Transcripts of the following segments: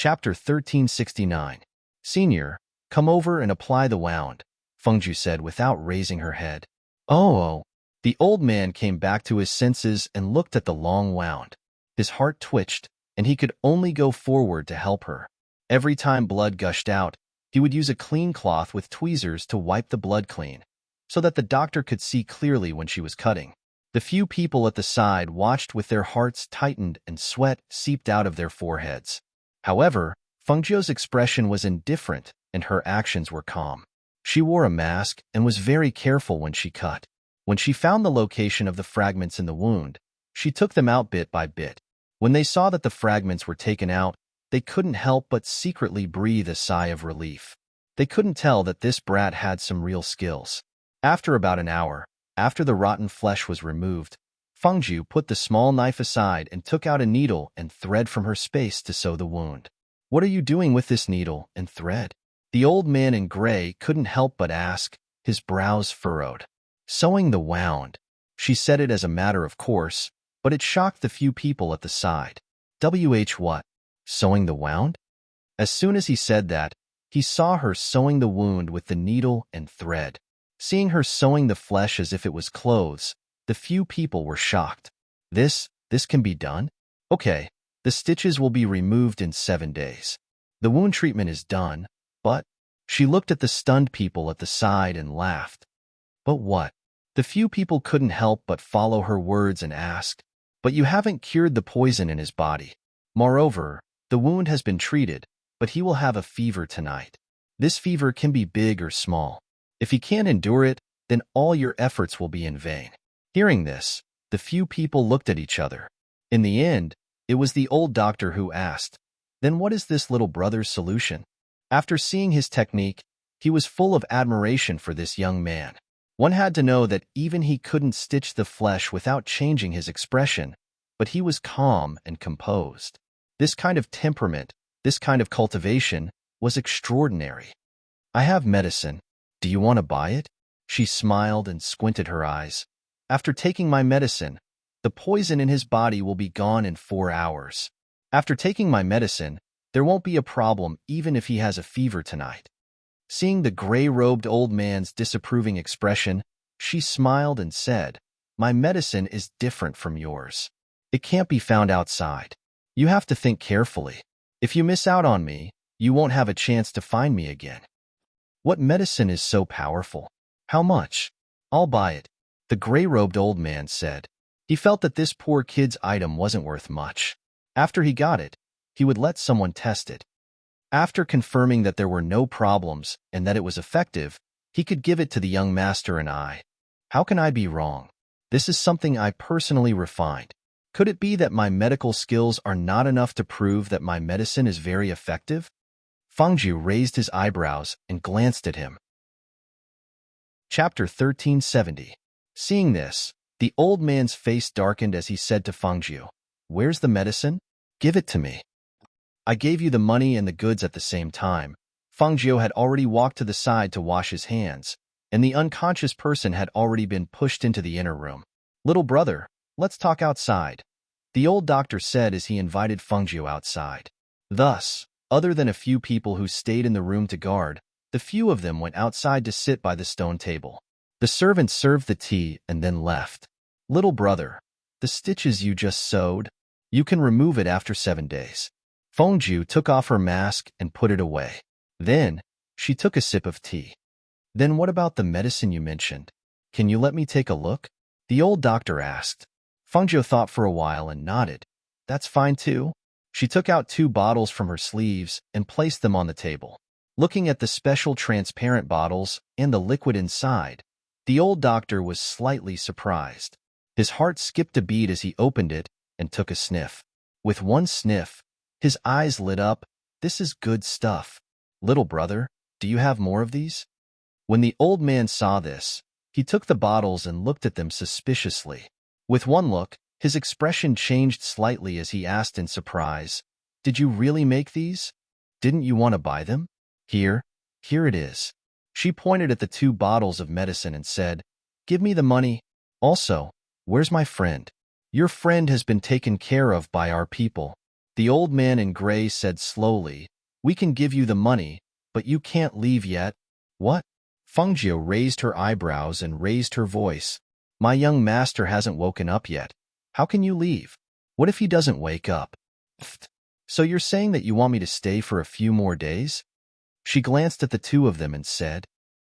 Chapter 1369. Senior, come over and apply the wound, Fengju said without raising her head. Oh. The old man came back to his senses and looked at the long wound. His heart twitched, and he could only go forward to help her. Every time blood gushed out, he would use a clean cloth with tweezers to wipe the blood clean, so that the doctor could see clearly when she was cutting. The few people at the side watched with their hearts tightened and sweat seeped out of their foreheads. However, Fengju's expression was indifferent and her actions were calm. She wore a mask and was very careful when she cut. When she found the location of the fragments in the wound, she took them out bit by bit. When they saw that the fragments were taken out, they couldn't help but secretly breathe a sigh of relief. They couldn't tell that this brat had some real skills. After about an hour, after the rotten flesh was removed, Fengju put the small knife aside and took out a needle and thread from her space to sew the wound. What are you doing with this needle and thread? The old man in gray couldn't help but ask, his brows furrowed. Sewing the wound. She said it as a matter of course, but it shocked the few people at the side. What? Sewing the wound? As soon as he said that, he saw her sewing the wound with the needle and thread. Seeing her sewing the flesh as if it was clothes, the few people were shocked. This can be done? Okay, the stitches will be removed in 7 days. The wound treatment is done, but... She looked at the stunned people at the side and laughed. But what? The few people couldn't help but follow her words and asked, but you haven't cured the poison in his body. Moreover, the wound has been treated, but he will have a fever tonight. This fever can be big or small. If he can't endure it, then all your efforts will be in vain. Hearing this, the few people looked at each other. In the end, it was the old doctor who asked, then what is this little brother's solution? After seeing his technique, he was full of admiration for this young man. One had to know that even he couldn't stitch the flesh without changing his expression, but he was calm and composed. This kind of temperament, this kind of cultivation, was extraordinary. I have medicine. Do you want to buy it? She smiled and squinted her eyes. After taking my medicine, the poison in his body will be gone in 4 hours. After taking my medicine, there won't be a problem even if he has a fever tonight. Seeing the gray-robed old man's disapproving expression, she smiled and said, my medicine is different from yours. It can't be found outside. You have to think carefully. If you miss out on me, you won't have a chance to find me again. What medicine is so powerful? How much? I'll buy it, the gray-robed old man said. He felt that this poor kid's item wasn't worth much. After he got it, he would let someone test it. After confirming that there were no problems and that it was effective, he could give it to the young master and I. How can I be wrong? This is something I personally refined. Could it be that my medical skills are not enough to prove that my medicine is very effective? Fengju raised his eyebrows and glanced at him. Chapter 1370. Seeing this, the old man's face darkened as he said to Fengju, where's the medicine? Give it to me. I gave you the money and the goods at the same time. Fengju had already walked to the side to wash his hands, and the unconscious person had already been pushed into the inner room. Little brother, let's talk outside, the old doctor said as he invited Fengju outside. Thus, other than a few people who stayed in the room to guard, the few of them went outside to sit by the stone table. The servant served the tea and then left. Little brother, the stitches you just sewed, you can remove it after 7 days. Fengju took off her mask and put it away. Then, she took a sip of tea. Then what about the medicine you mentioned? Can you let me take a look? The old doctor asked. Fengju thought for a while and nodded. That's fine too. She took out 2 bottles from her sleeves and placed them on the table. Looking at the special transparent bottles and the liquid inside, the old doctor was slightly surprised. His heart skipped a beat as he opened it and took a sniff. With one sniff, his eyes lit up. This is good stuff. Little brother, do you have more of these? When the old man saw this, he took the bottles and looked at them suspiciously. With one look, his expression changed slightly as he asked in surprise, did you really make these? Didn't you want to buy them? Here it is. She pointed at the 2 bottles of medicine and said, give me the money. Also, where's my friend? Your friend has been taken care of by our people. The old man in gray said slowly, "We can give you the money, but you can't leave yet." "What?" Fengjiu raised her eyebrows and raised her voice. "My young master hasn't woken up yet. How can you leave? What if he doesn't wake up?" "Pfft. So you're saying that you want me to stay for a few more days?" She glanced at the two of them and said,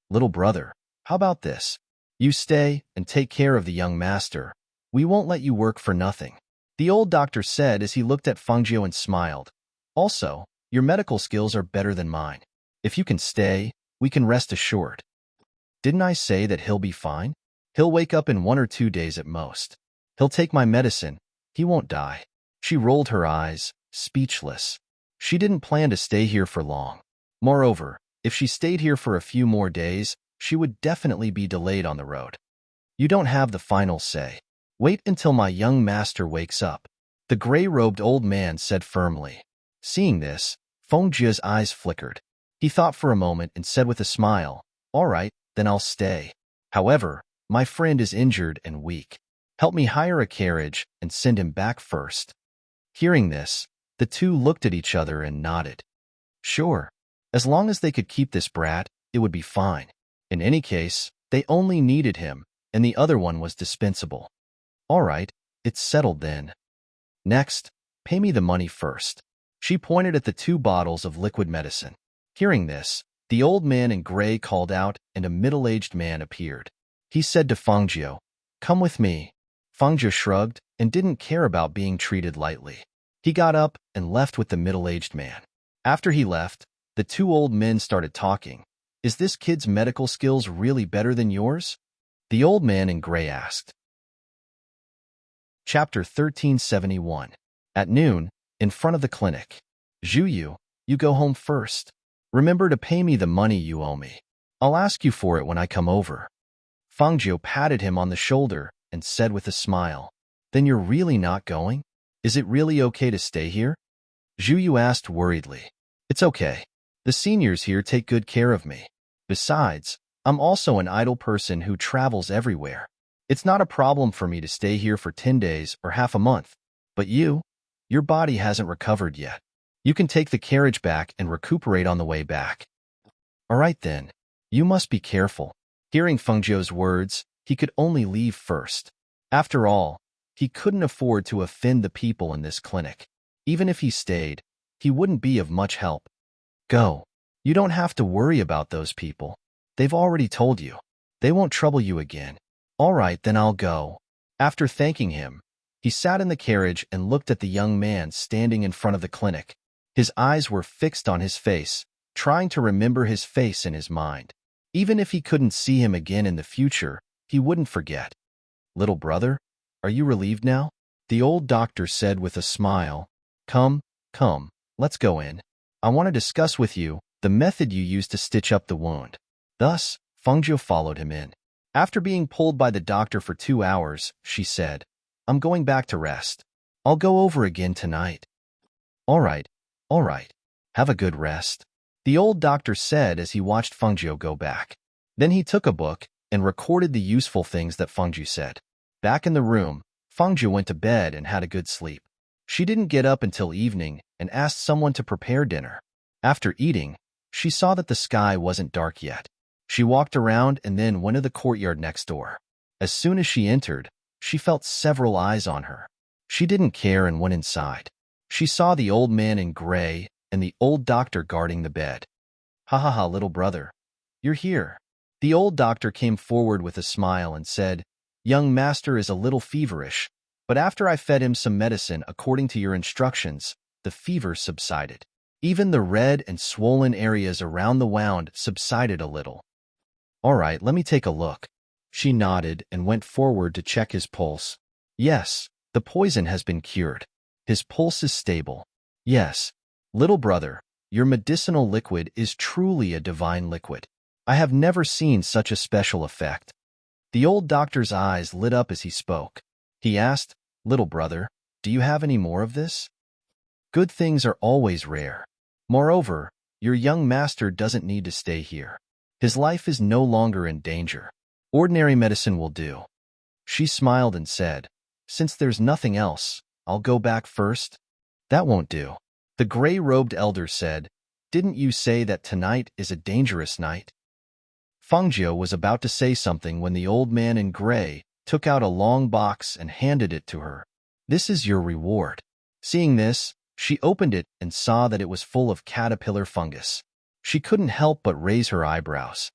"Little brother, how about this? You stay and take care of the young master. We won't let you work for nothing." The old doctor said as he looked at Fengjiu and smiled. "Also, your medical skills are better than mine. If you can stay, we can rest assured." "Didn't I say that he'll be fine? He'll wake up in 1 or 2 days at most. He'll take my medicine. He won't die." She rolled her eyes, speechless. She didn't plan to stay here for long. Moreover, if she stayed here for a few more days, she would definitely be delayed on the road. "You don't have the final say. Wait until my young master wakes up," the gray-robed old man said firmly. Seeing this, Fengjia's eyes flickered. He thought for a moment and said with a smile, "All right, then I'll stay. However, my friend is injured and weak. Help me hire a carriage and send him back first." Hearing this, the two looked at each other and nodded. Sure, as long as they could keep this brat, it would be fine. In any case, they only needed him, and the other one was dispensable. "All right, it's settled then. Next, pay me the money first." She pointed at the 2 bottles of liquid medicine. Hearing this, the old man in gray called out and a middle-aged man appeared. He said to Fengjiu, "Come with me." Fengjiu shrugged and didn't care about being treated lightly. He got up and left with the middle-aged man. After he left, the 2 old men started talking. "Is this kid's medical skills really better than yours?" the old man in gray asked. Chapter 1371. At noon, in front of the clinic. "Zhu, you go home first. Remember to pay me the money you owe me. I'll ask you for it when I come over." Fengjiu patted him on the shoulder and said with a smile, "Then you're really not going? Is it really okay to stay here?" Zhu asked worriedly. "It's okay. The seniors here take good care of me. Besides, I'm also an idle person who travels everywhere. It's not a problem for me to stay here for 10 days or half a month. But your body hasn't recovered yet. You can take the carriage back and recuperate on the way back." "All right then. You must be careful." Hearing Fengjiu's words, he could only leave first. After all, he couldn't afford to offend the people in this clinic. Even if he stayed, he wouldn't be of much help. "Go. You don't have to worry about those people. They've already told you. They won't trouble you again." "All right, then I'll go." After thanking him, he sat in the carriage and looked at the young man standing in front of the clinic. His eyes were fixed on his face, trying to remember his face in his mind. Even if he couldn't see him again in the future, he wouldn't forget. "Little brother, are you relieved now?" the old doctor said with a smile. Come, let's go in. I want to discuss with you the method you used to stitch up the wound." Thus, Fengjiu followed him in. After being pulled by the doctor for 2 hours, she said, "I'm going back to rest. I'll go over again tonight." All right. Have a good rest," the old doctor said as he watched Fengjiu go back. Then he took a book and recorded the useful things that Fengjiu said. Back in the room, Fengjiu went to bed and had a good sleep. She didn't get up until evening and asked someone to prepare dinner. After eating, she saw that the sky wasn't dark yet. She walked around and then went to the courtyard next door. As soon as she entered, she felt several eyes on her. She didn't care and went inside. She saw the old man in gray and the old doctor guarding the bed. Ha, little brother. You're here." The old doctor came forward with a smile and said, "Young master is a little feverish, but after I fed him some medicine according to your instructions, the fever subsided. Even the red and swollen areas around the wound subsided a little." "All right, let me take a look." She nodded and went forward to check his pulse. "Yes, the poison has been cured. His pulse is stable." "Yes, little brother, your medicinal liquid is truly a divine liquid. I have never seen such a special effect." The old doctor's eyes lit up as he spoke. He asked, "Little brother, do you have any more of this? Good things are always rare. Moreover, your young master doesn't need to stay here. His life is no longer in danger. Ordinary medicine will do." She smiled and said, "Since there's nothing else, I'll go back first." That won't do. The gray-robed elder said, "Didn't you say that tonight is a dangerous night?" Fangio was about to say something when the old man in gray took out a long box and handed it to her. "This is your reward." Seeing this, she opened it and saw that it was full of caterpillar fungus. She couldn't help but raise her eyebrows.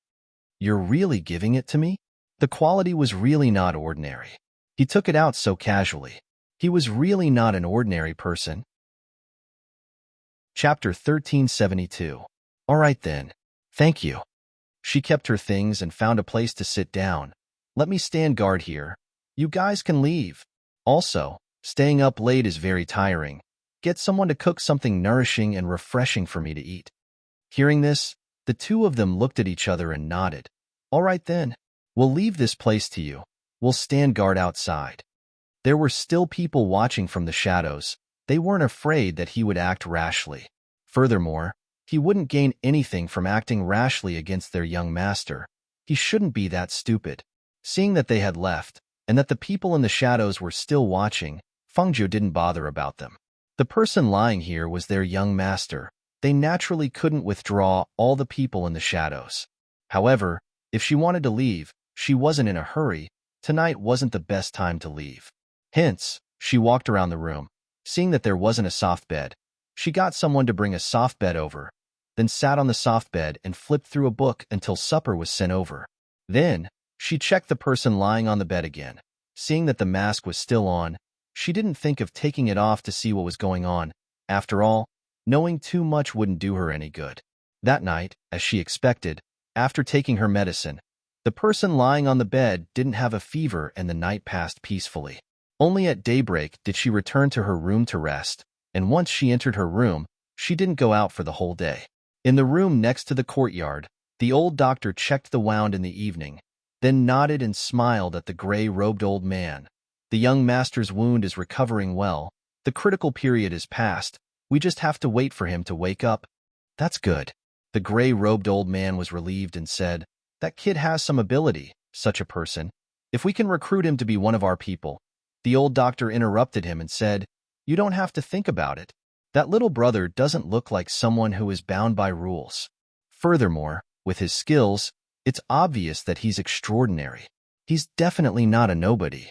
"You're really giving it to me?" The quality was really not ordinary. He took it out so casually. He was really not an ordinary person. Chapter 1372. All right then. Thank you. She kept her things and found a place to sit down. "Let me stand guard here. You guys can leave. Also, staying up late is very tiring. Get someone to cook something nourishing and refreshing for me to eat." Hearing this, the two of them looked at each other and nodded. "All right then. We'll leave this place to you. We'll stand guard outside." There were still people watching from the shadows. They weren't afraid that he would act rashly. Furthermore, he wouldn't gain anything from acting rashly against their young master. He shouldn't be that stupid. Seeing that they had left, and that the people in the shadows were still watching, Fangio didn't bother about them. The person lying here was their young master. They naturally couldn't withdraw all the people in the shadows. However, if she wanted to leave, she wasn't in a hurry. Tonight wasn't the best time to leave. Hence, she walked around the room. Seeing that there wasn't a soft bed, she got someone to bring a soft bed over, then sat on the soft bed and flipped through a book until supper was sent over. Then, she checked the person lying on the bed again. Seeing that the mask was still on, she didn't think of taking it off to see what was going on. After all, knowing too much wouldn't do her any good. That night, as she expected, after taking her medicine, the person lying on the bed didn't have a fever and the night passed peacefully. Only at daybreak did she return to her room to rest, and once she entered her room, she didn't go out for the whole day. In the room next to the courtyard, the old doctor checked the wound in the evening, then nodded and smiled at the gray-robed old man. "The young master's wound is recovering well. The critical period is past. We just have to wait for him to wake up." "That's good." The gray-robed old man was relieved and said, "That kid has some ability, such a person. If we can recruit him to be one of our people." The old doctor interrupted him and said, "You don't have to think about it. That little brother doesn't look like someone who is bound by rules. Furthermore, with his skills, it's obvious that he's extraordinary. He's definitely not a nobody."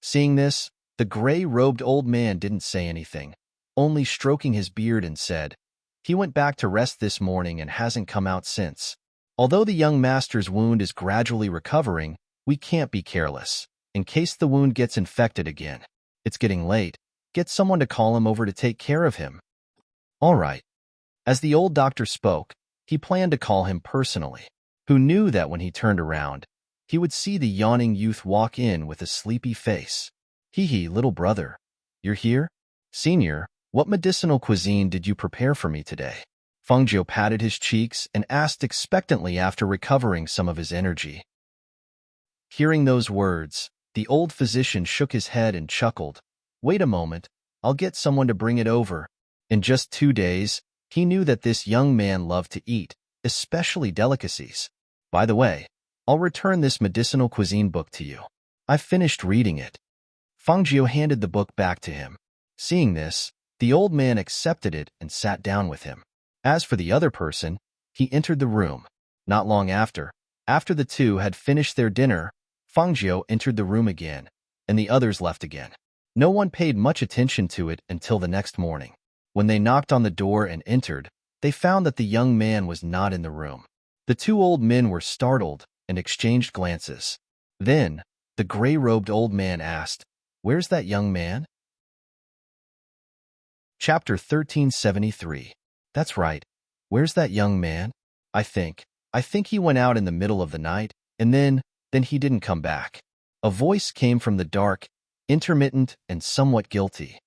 Seeing this, the gray-robed old man didn't say anything, only stroking his beard and said, "He went back to rest this morning and hasn't come out since. Although the young master's wound is gradually recovering, we can't be careless, in case the wound gets infected again. It's getting late. Get someone to call him over to take care of him." "All right." As the old doctor spoke, he planned to call him personally. Who knew that when he turned around, he would see the yawning youth walk in with a sleepy face. "Hee, little brother. You're here? Senior, what medicinal cuisine did you prepare for me today?" Fangio patted his cheeks and asked expectantly after recovering some of his energy. Hearing those words, the old physician shook his head and chuckled. "Wait a moment, I'll get someone to bring it over." In just 2 days, he knew that this young man loved to eat, especially delicacies. "By the way, I'll return this medicinal cuisine book to you. I've finished reading it." Fangio handed the book back to him. Seeing this, the old man accepted it and sat down with him. As for the other person, he entered the room. Not long after the two had finished their dinner, Fangio entered the room again, and the others left again. No one paid much attention to it until the next morning. When they knocked on the door and entered, they found that the young man was not in the room. The two old men were startled and exchanged glances. Then, the gray-robed old man asked, "Where's that young man?" Chapter 1373. That's right. Where's that young man? I think he went out in the middle of the night, and then he didn't come back." A voice came from the dark, intermittent and somewhat guilty.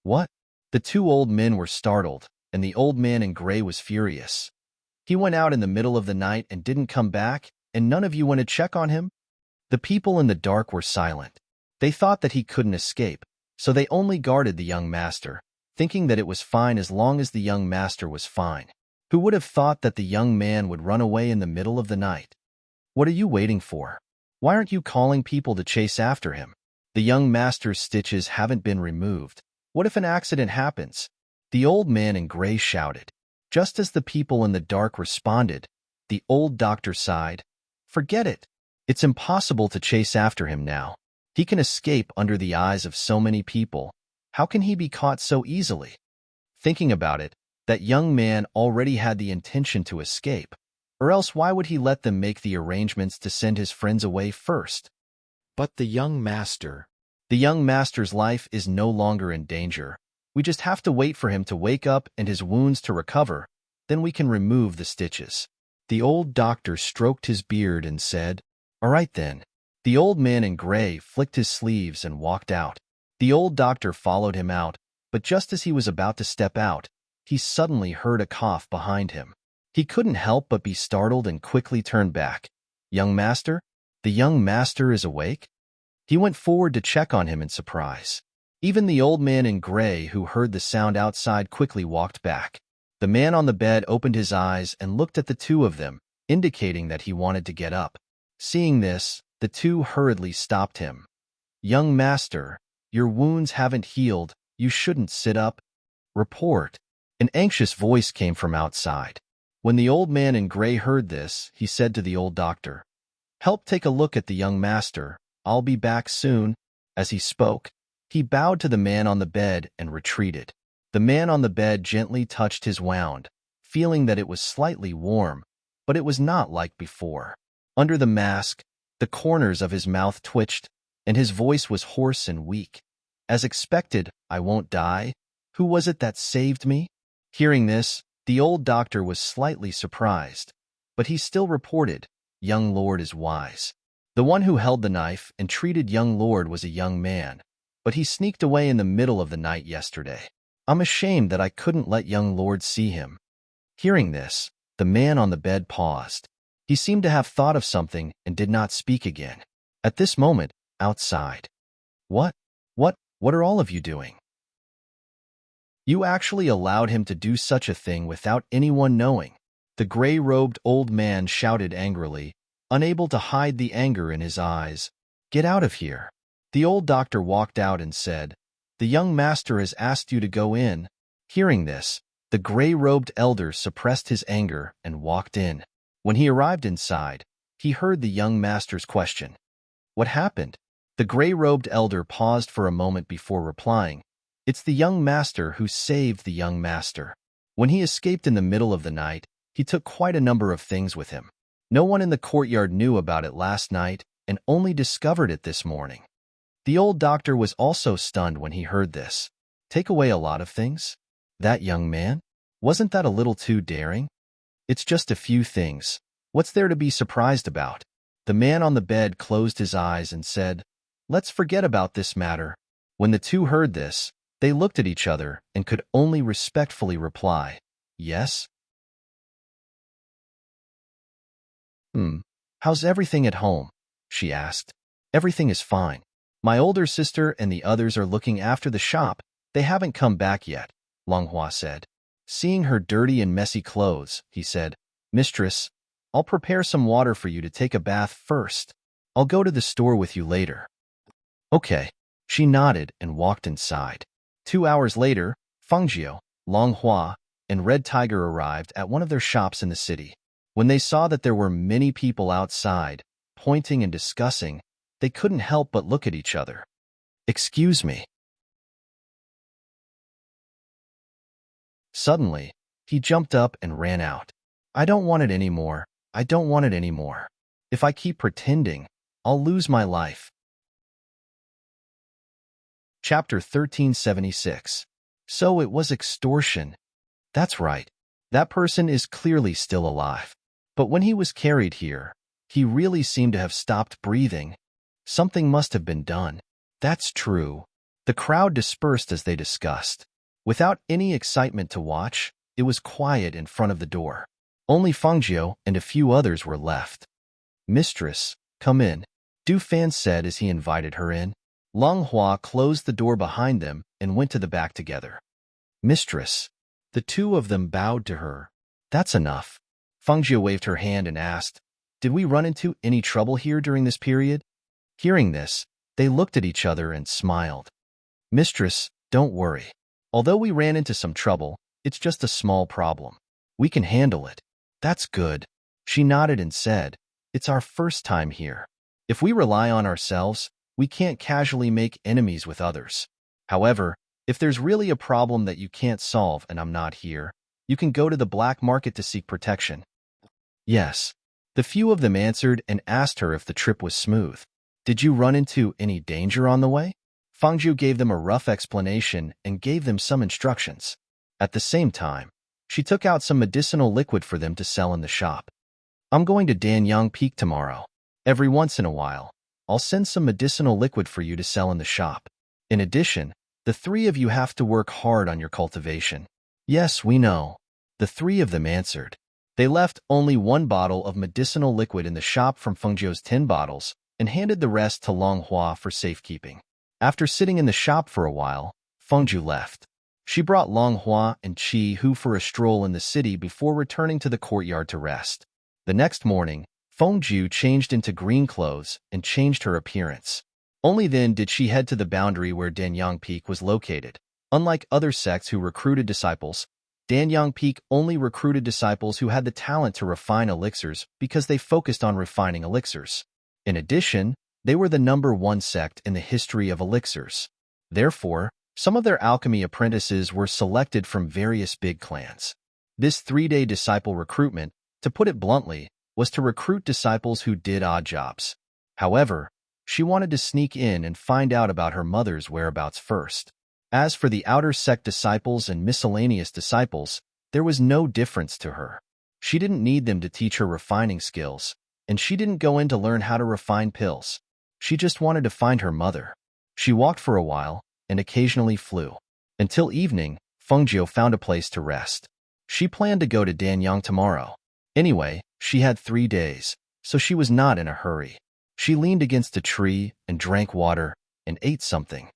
"What?" The two old men were startled, and the old man in gray was furious. "He went out in the middle of the night and didn't come back, and none of you went to check on him?" The people in the dark were silent. They thought that he couldn't escape, so they only guarded the young master, thinking that it was fine as long as the young master was fine. Who would have thought that the young man would run away in the middle of the night? "What are you waiting for? Why aren't you calling people to chase after him? The young master's stitches haven't been removed. What if an accident happens? The old man in gray shouted. Just as the people in the dark responded, the old doctor sighed. Forget it. It's impossible to chase after him now. He can escape under the eyes of so many people. How can he be caught so easily? Thinking about it, that young man already had the intention to escape, or else why would he let them make the arrangements to send his friends away first? But the young master's life is no longer in danger. We just have to wait for him to wake up and his wounds to recover, then we can remove the stitches. The old doctor stroked his beard and said, All right then. The old man in gray flicked his sleeves and walked out. The old doctor followed him out, but just as he was about to step out, he suddenly heard a cough behind him. He couldn't help but be startled and quickly turned back. Young master? The young master is awake? He went forward to check on him in surprise. Even the old man in gray who heard the sound outside quickly walked back. The man on the bed opened his eyes and looked at the two of them, indicating that he wanted to get up. Seeing this, the two hurriedly stopped him. Young master, your wounds haven't healed. You shouldn't sit up. Report. An anxious voice came from outside. When the old man in gray heard this, he said to the old doctor, Help take a look at the young master. I'll be back soon. As he spoke, he bowed to the man on the bed and retreated. The man on the bed gently touched his wound, feeling that it was slightly warm, but it was not like before. Under the mask, the corners of his mouth twitched, and his voice was hoarse and weak. As expected, I won't die. Who was it that saved me? Hearing this, the old doctor was slightly surprised, but he still reported, Young Lord is wise. The one who held the knife and treated young Lord was a young man, but he sneaked away in the middle of the night yesterday. I'm ashamed that I couldn't let young Lord see him. Hearing this, the man on the bed paused. He seemed to have thought of something and did not speak again. At this moment, outside. What are all of you doing? You actually allowed him to do such a thing without anyone knowing. The gray-robed old man shouted angrily, unable to hide the anger in his eyes. Get out of here. The old doctor walked out and said, The young master has asked you to go in. Hearing this, the gray-robed elder suppressed his anger and walked in. When he arrived inside, he heard the young master's question. What happened? The gray-robed elder paused for a moment before replying. It's the young master who saved the young master. When he escaped in the middle of the night, he took quite a number of things with him. No one in the courtyard knew about it last night and only discovered it this morning. The old doctor was also stunned when he heard this. Take away a lot of things? That young man? Wasn't that a little too daring? It's just a few things. What's there to be surprised about? The man on the bed closed his eyes and said, Let's forget about this matter. When the two heard this, they looked at each other and could only respectfully reply, Yes? How's everything at home? She asked. Everything is fine. My older sister and the others are looking after the shop. They haven't come back yet, Longhua said. Seeing her dirty and messy clothes, he said, Mistress, I'll prepare some water for you to take a bath first. I'll go to the store with you later. Okay. She nodded and walked inside. 2 hours later, Fengjiu, Longhua, and Red Tiger arrived at one of their shops in the city. When they saw that there were many people outside, pointing and discussing, they couldn't help but look at each other. Excuse me. Suddenly, he jumped up and ran out. I don't want it anymore. I don't want it anymore. If I keep pretending, I'll lose my life. Chapter 1376. So it was extortion. That's right. That person is clearly still alive. But when he was carried here, he really seemed to have stopped breathing. Something must have been done. That's true. The crowd dispersed as they discussed. Without any excitement to watch, it was quiet in front of the door. Only Fengjiu and a few others were left. Mistress, come in, Du Fan said as he invited her in. Longhua closed the door behind them and went to the back together. Mistress. The two of them bowed to her. That's enough. Fengjiu waved her hand and asked, Did we run into any trouble here during this period? Hearing this, they looked at each other and smiled. Mistress, don't worry. Although we ran into some trouble, it's just a small problem. We can handle it. That's good. She nodded and said, it's our first time here. If we rely on ourselves, we can't casually make enemies with others. However, if there's really a problem that you can't solve and I'm not here, you can go to the black market to seek protection. Yes. The few of them answered and asked her if the trip was smooth. Did you run into any danger on the way? Fangju gave them a rough explanation and gave them some instructions. At the same time, she took out some medicinal liquid for them to sell in the shop. I'm going to Danyang Peak tomorrow. Every once in a while, I'll send some medicinal liquid for you to sell in the shop. In addition, the three of you have to work hard on your cultivation. Yes, we know. The three of them answered. They left only one bottle of medicinal liquid in the shop from Fengjiu's 10 bottles and handed the rest to Long Hua for safekeeping. After sitting in the shop for a while, Fengjiu left. She brought Long Hua and Qi Hu for a stroll in the city before returning to the courtyard to rest. The next morning, Fengjiu changed into green clothes and changed her appearance. Only then did she head to the boundary where Danyang Peak was located. Unlike other sects who recruited disciples, Danyang Peak only recruited disciples who had the talent to refine elixirs because they focused on refining elixirs. In addition, they were the #1 sect in the history of elixirs. Therefore, some of their alchemy apprentices were selected from various big clans. This 3-day disciple recruitment, to put it bluntly, was to recruit disciples who did odd jobs. However, she wanted to sneak in and find out about her mother's whereabouts first. As for the outer sect disciples and miscellaneous disciples, there was no difference to her. She didn't need them to teach her refining skills, and she didn't go in to learn how to refine pills. She just wanted to find her mother. She walked for a while and occasionally flew. Until evening, Fengjiu found a place to rest. She planned to go to Danyang tomorrow. Anyway, she had 3 days, so she was not in a hurry. She leaned against a tree and drank water and ate something.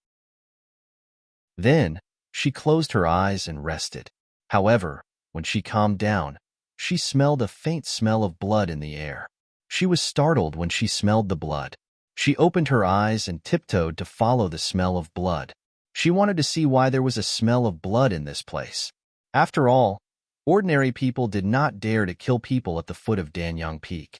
Then, she closed her eyes and rested. However, when she calmed down, she smelled a faint smell of blood in the air. She was startled when she smelled the blood. She opened her eyes and tiptoed to follow the smell of blood. She wanted to see why there was a smell of blood in this place. After all, ordinary people did not dare to kill people at the foot of Danyang Peak.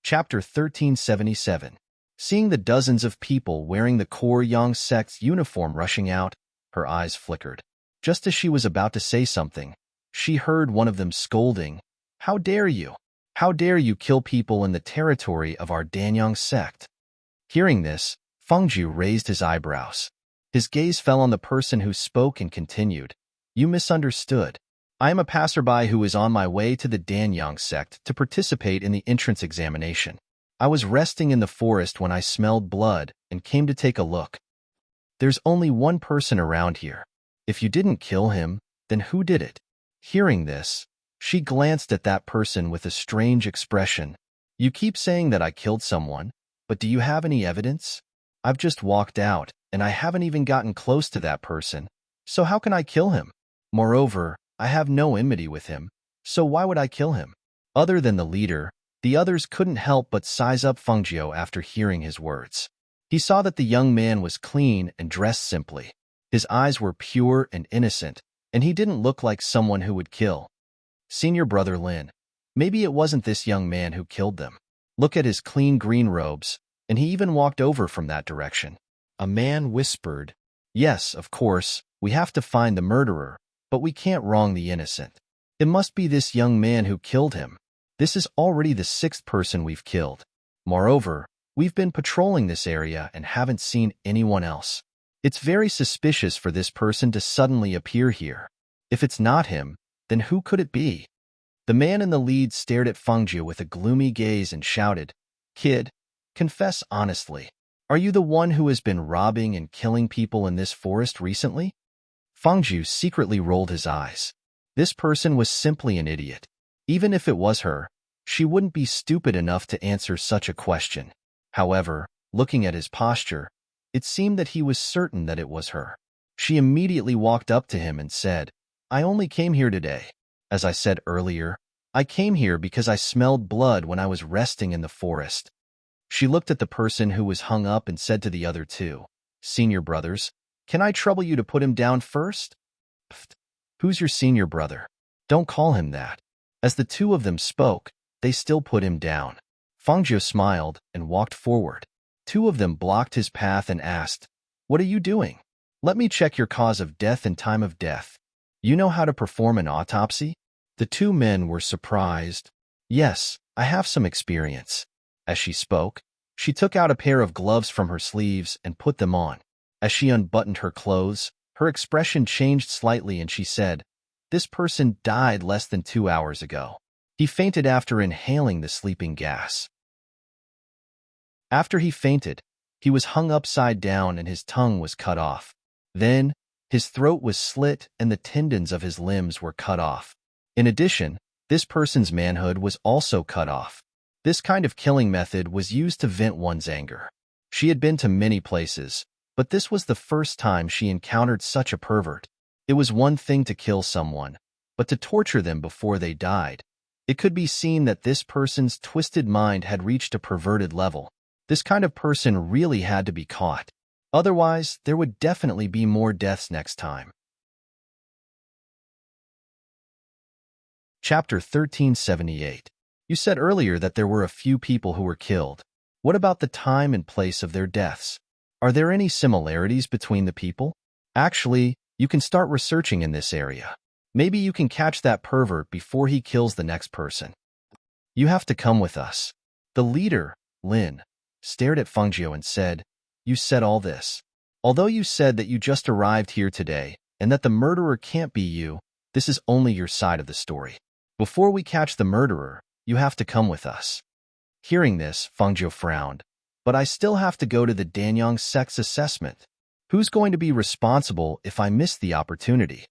Chapter 1377. Seeing the dozens of people wearing the Core Yang sect's uniform rushing out, her eyes flickered. Just as she was about to say something, she heard one of them scolding, "How dare you? How dare you kill people in the territory of our Danyang sect?" Hearing this, Fengjiu raised his eyebrows. His gaze fell on the person who spoke and continued, "You misunderstood. I am a passerby who is on my way to the Danyang sect to participate in the entrance examination. I was resting in the forest when I smelled blood and came to take a look. There's only one person around here. If you didn't kill him, then who did it?" Hearing this, she glanced at that person with a strange expression. "You keep saying that I killed someone, but do you have any evidence? I've just walked out, and I haven't even gotten close to that person, so how can I kill him? Moreover, I have no enmity with him, so why would I kill him?" Other than the leader, the others couldn't help but size up Fengjiu after hearing his words. He saw that the young man was clean and dressed simply. His eyes were pure and innocent, and he didn't look like someone who would kill. "Senior brother Lin, maybe it wasn't this young man who killed them. Look at his clean green robes," and he even walked over from that direction. A man whispered, "Yes, of course, we have to find the murderer, but we can't wrong the innocent. It must be this young man who killed him. This is already the 6th person we've killed. Moreover, we've been patrolling this area and haven't seen anyone else. It's very suspicious for this person to suddenly appear here. If it's not him, then who could it be?" The man in the lead stared at Fengjiu with a gloomy gaze and shouted, "Kid, confess honestly. Are you the one who has been robbing and killing people in this forest recently?" Fengjiu secretly rolled his eyes. This person was simply an idiot. Even if it was her, she wouldn't be stupid enough to answer such a question. However, looking at his posture, it seemed that he was certain that it was her. She immediately walked up to him and said, "I only came here today. As I said earlier, I came here because I smelled blood when I was resting in the forest." She looked at the person who was hung up and said to the other two, Senior brothers, can I trouble you to put him down first? Pfft. Who's your senior brother? Don't call him that. As the two of them spoke, they still put him down. Fangio smiled and walked forward. Two of them blocked his path and asked, "What are you doing?" "Let me check your cause of death and time of death. You know how to perform an autopsy?" The two men were surprised. "Yes, I have some experience." As she spoke, she took out a pair of gloves from her sleeves and put them on. As she unbuttoned her clothes, her expression changed slightly and she said, "This person died less than 2 hours ago. He fainted after inhaling the sleeping gas." After he fainted, he was hung upside down and his tongue was cut off. Then, his throat was slit and the tendons of his limbs were cut off. In addition, this person's manhood was also cut off. This kind of killing method was used to vent one's anger. She had been to many places, but this was the first time she encountered such a pervert. It was one thing to kill someone, but to torture them before they died. It could be seen that this person's twisted mind had reached a perverted level. This kind of person really had to be caught. Otherwise, there would definitely be more deaths next time. Chapter 1378. You said earlier that there were a few people who were killed. What about the time and place of their deaths? Are there any similarities between the people? Actually, you can start researching in this area. Maybe you can catch that pervert before he kills the next person. You have to come with us. The leader, Lin, stared at Fangio and said, "You said all this. Although you said that you just arrived here today and that the murderer can't be you, this is only your side of the story. Before we catch the murderer, you have to come with us." Hearing this, Fangio frowned. "But I still have to go to the Danyang sex assessment. Who's going to be responsible if I miss the opportunity?"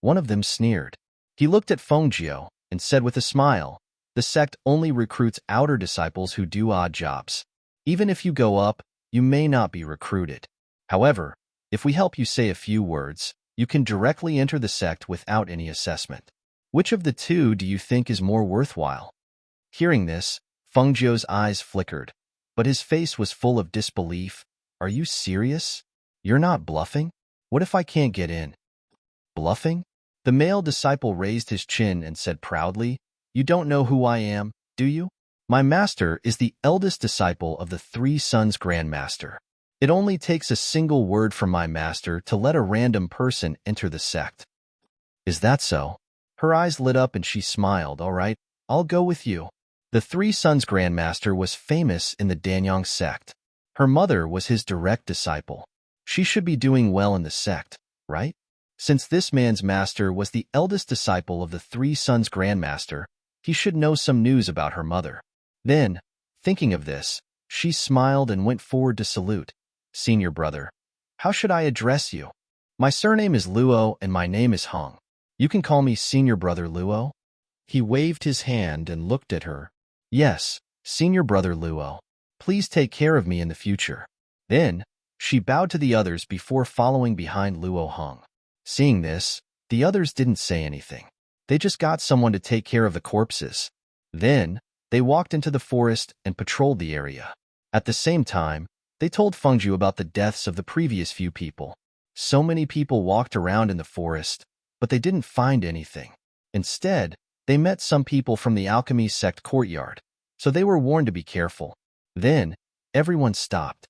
One of them sneered. He looked at Fangio and said with a smile, "The sect only recruits outer disciples who do odd jobs. Even if you go up, you may not be recruited. However, if we help you say a few words, you can directly enter the sect without any assessment. Which of the two do you think is more worthwhile?" Hearing this, Fangio's eyes flickered, but his face was full of disbelief. "Are you serious? You're not bluffing? What if I can't get in?" "Bluffing?" The male disciple raised his chin and said proudly, "You don't know who I am, do you? My master is the eldest disciple of the Three Sons Grandmaster. It only takes a single word from my master to let a random person enter the sect." "Is that so?" Her eyes lit up and she smiled. "All right, I'll go with you." The Three Sons Grandmaster was famous in the Danyang sect. Her mother was his direct disciple. She should be doing well in the sect, right? Since this man's master was the eldest disciple of the Three Sons Grandmaster, he should know some news about her mother. Then, thinking of this, she smiled and went forward to salute. "Senior brother, how should I address you?" "My surname is Luo and my name is Hong. You can call me Senior Brother Luo." He waved his hand and looked at her. "Yes, Senior Brother Luo. Please take care of me in the future." Then, she bowed to the others before following behind Luo Hong. Seeing this, the others didn't say anything. They just got someone to take care of the corpses. Then, they walked into the forest and patrolled the area. At the same time, they told Fangju about the deaths of the previous few people. So many people walked around in the forest, but they didn't find anything. Instead, they met some people from the alchemy sect courtyard, so they were warned to be careful. Then, everyone stopped.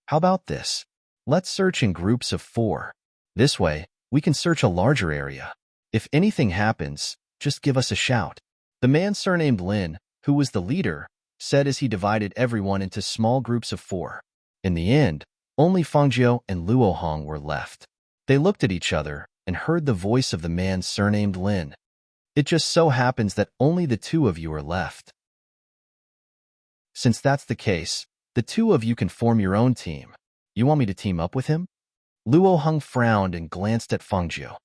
"How about this? Let's search in groups of 4. This way, we can search a larger area. If anything happens, just give us a shout." The man surnamed Lin, who was the leader, said as he divided everyone into small groups of 4. In the end, only Fangio and Luo Hong were left. They looked at each other and heard the voice of the man surnamed Lin. "It just so happens that only the 2 of you are left. Since that's the case, the 2 of you can form your own team. You want me to team up with him?" Luo Hong frowned and glanced at Fangio.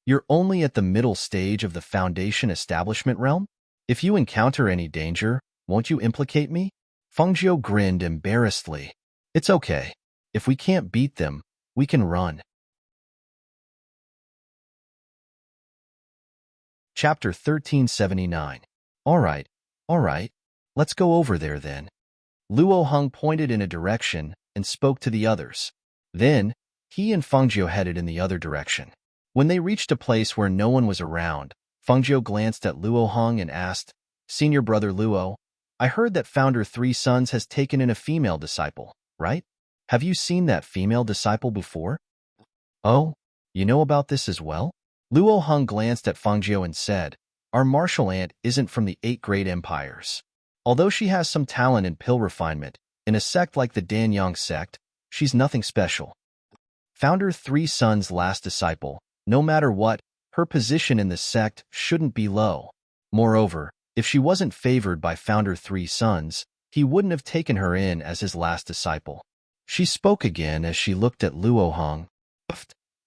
"You're only at the middle stage of the Foundation establishment realm? If you encounter any danger, won't you implicate me?" Fangio grinned embarrassedly. "It's okay. If we can't beat them, we can run." Chapter 1379. All right, let's go over there then." Luo Hong pointed in a direction, and spoke to the others. Then, he and Fengjiu headed in the other direction. When they reached a place where no one was around, Fengjiu glanced at Luo Hong and asked, "Senior brother Luo, I heard that Founder Three Sons has taken in a female disciple, right? Have you seen that female disciple before?" "Oh, you know about this as well?" Luo Hong glanced at Fengjiu and said, "Our martial aunt isn't from the 8 great empires. Although she has some talent in pill refinement, in a sect like the Danyang sect, she's nothing special. Founder Three Sons' last disciple, no matter what, her position in the sect shouldn't be low. Moreover, if she wasn't favored by Founder Three Sons, he wouldn't have taken her in as his last disciple." She spoke again as she looked at Luo Hong.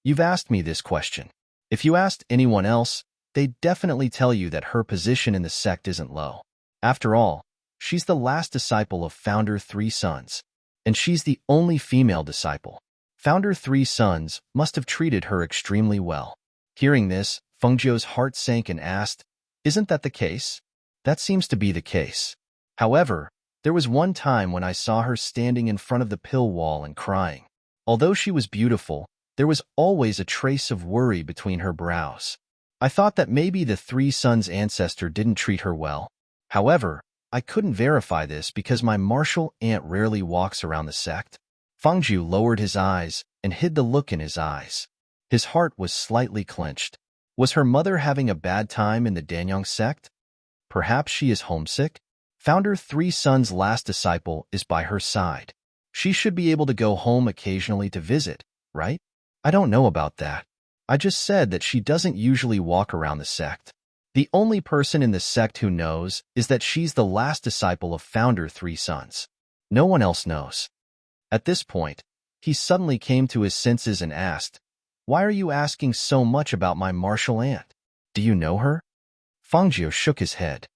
"You've asked me this question. If you asked anyone else, they'd definitely tell you that her position in the sect isn't low. After all, she's the last disciple of Founder Three Sons, and she's the only female disciple. Founder Three Sons must have treated her extremely well." Hearing this, Fengjiu's heart sank and asked, "Isn't that the case?" "That seems to be the case. However, there was one time when I saw her standing in front of the pill wall and crying. Although she was beautiful, there was always a trace of worry between her brows. I thought that maybe the Three Sons' ancestor didn't treat her well. However, I couldn't verify this because my martial aunt rarely walks around the sect." Fengjiu lowered his eyes and hid the look in his eyes. His heart was slightly clenched. Was her mother having a bad time in the Danyang sect? Perhaps she is homesick? Founder Three Sons' last disciple is by her side. She should be able to go home occasionally to visit, right? I don't know about that. I just said that she doesn't usually walk around the sect. The only person in the sect who knows is that she's the last disciple of Founder Three Sons. No one else knows. At this point, he suddenly came to his senses and asked, "Why are you asking so much about my martial aunt? Do you know her?" Fengjiu shook his head.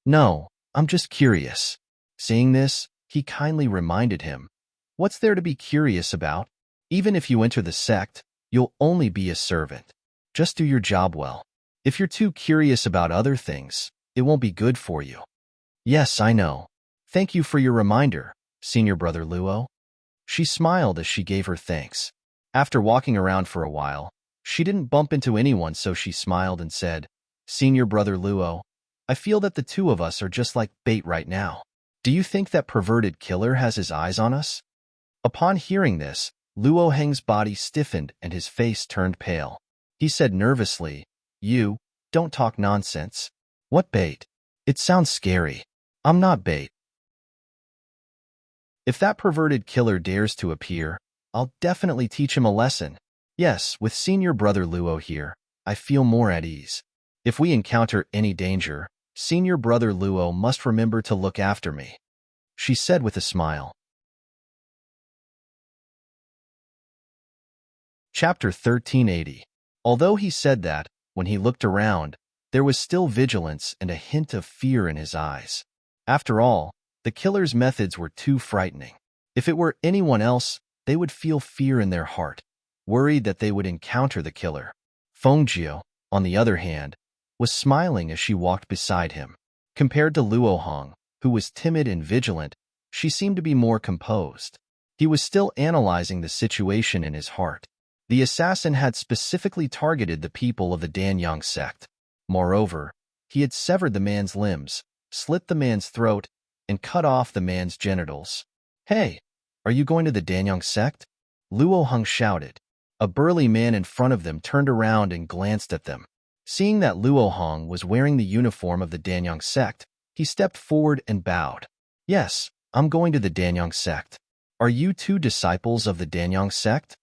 "No, I'm just curious." Seeing this, he kindly reminded him, "What's there to be curious about? Even if you enter the sect, you'll only be a servant. Just do your job well. If you're too curious about other things, it won't be good for you." "Yes, I know. Thank you for your reminder, Senior Brother Luo." She smiled as she gave her thanks. After walking around for a while, she didn't bump into anyone, so she smiled and said, "Senior Brother Luo, I feel that the two of us are just like bait right now. Do you think that perverted killer has his eyes on us?" Upon hearing this, Luo Heng's body stiffened and his face turned pale. He said nervously, "You, don't talk nonsense. What bait? It sounds scary. I'm not bait. If that perverted killer dares to appear, I'll definitely teach him a lesson. Yes, with Senior Brother Luo here, I feel more at ease. If we encounter any danger, Senior Brother Luo must remember to look after me," she said with a smile. Chapter 1380. Although he said that, when he looked around, there was still vigilance and a hint of fear in his eyes. After all, the killer's methods were too frightening. If it were anyone else, they would feel fear in their heart, worried that they would encounter the killer. Fengjiu, on the other hand, was smiling as she walked beside him. Compared to Luo Hong, who was timid and vigilant, she seemed to be more composed. He was still analyzing the situation in his heart. The assassin had specifically targeted the people of the Danyang sect. Moreover, he had severed the man's limbs, slit the man's throat, and cut off the man's genitals. "Hey, are you going to the Danyang sect?" Luo Hong shouted. A burly man in front of them turned around and glanced at them. Seeing that Luo Hong was wearing the uniform of the Danyang sect, he stepped forward and bowed. "Yes, I'm going to the Danyang sect. Are you two disciples of the Danyang sect?"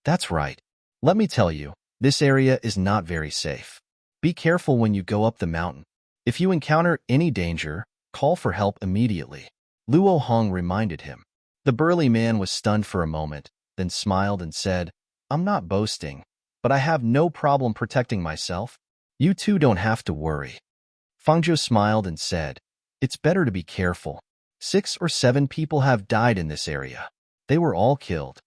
"That's right. Let me tell you, this area is not very safe. Be careful when you go up the mountain. If you encounter any danger, call for help immediately," Luo Hong reminded him. The burly man was stunned for a moment, then smiled and said, "I'm not boasting, but I have no problem protecting myself. You two don't have to worry." Fengjiu smiled and said, "It's better to be careful. 6 or 7 people have died in this area. They were all killed."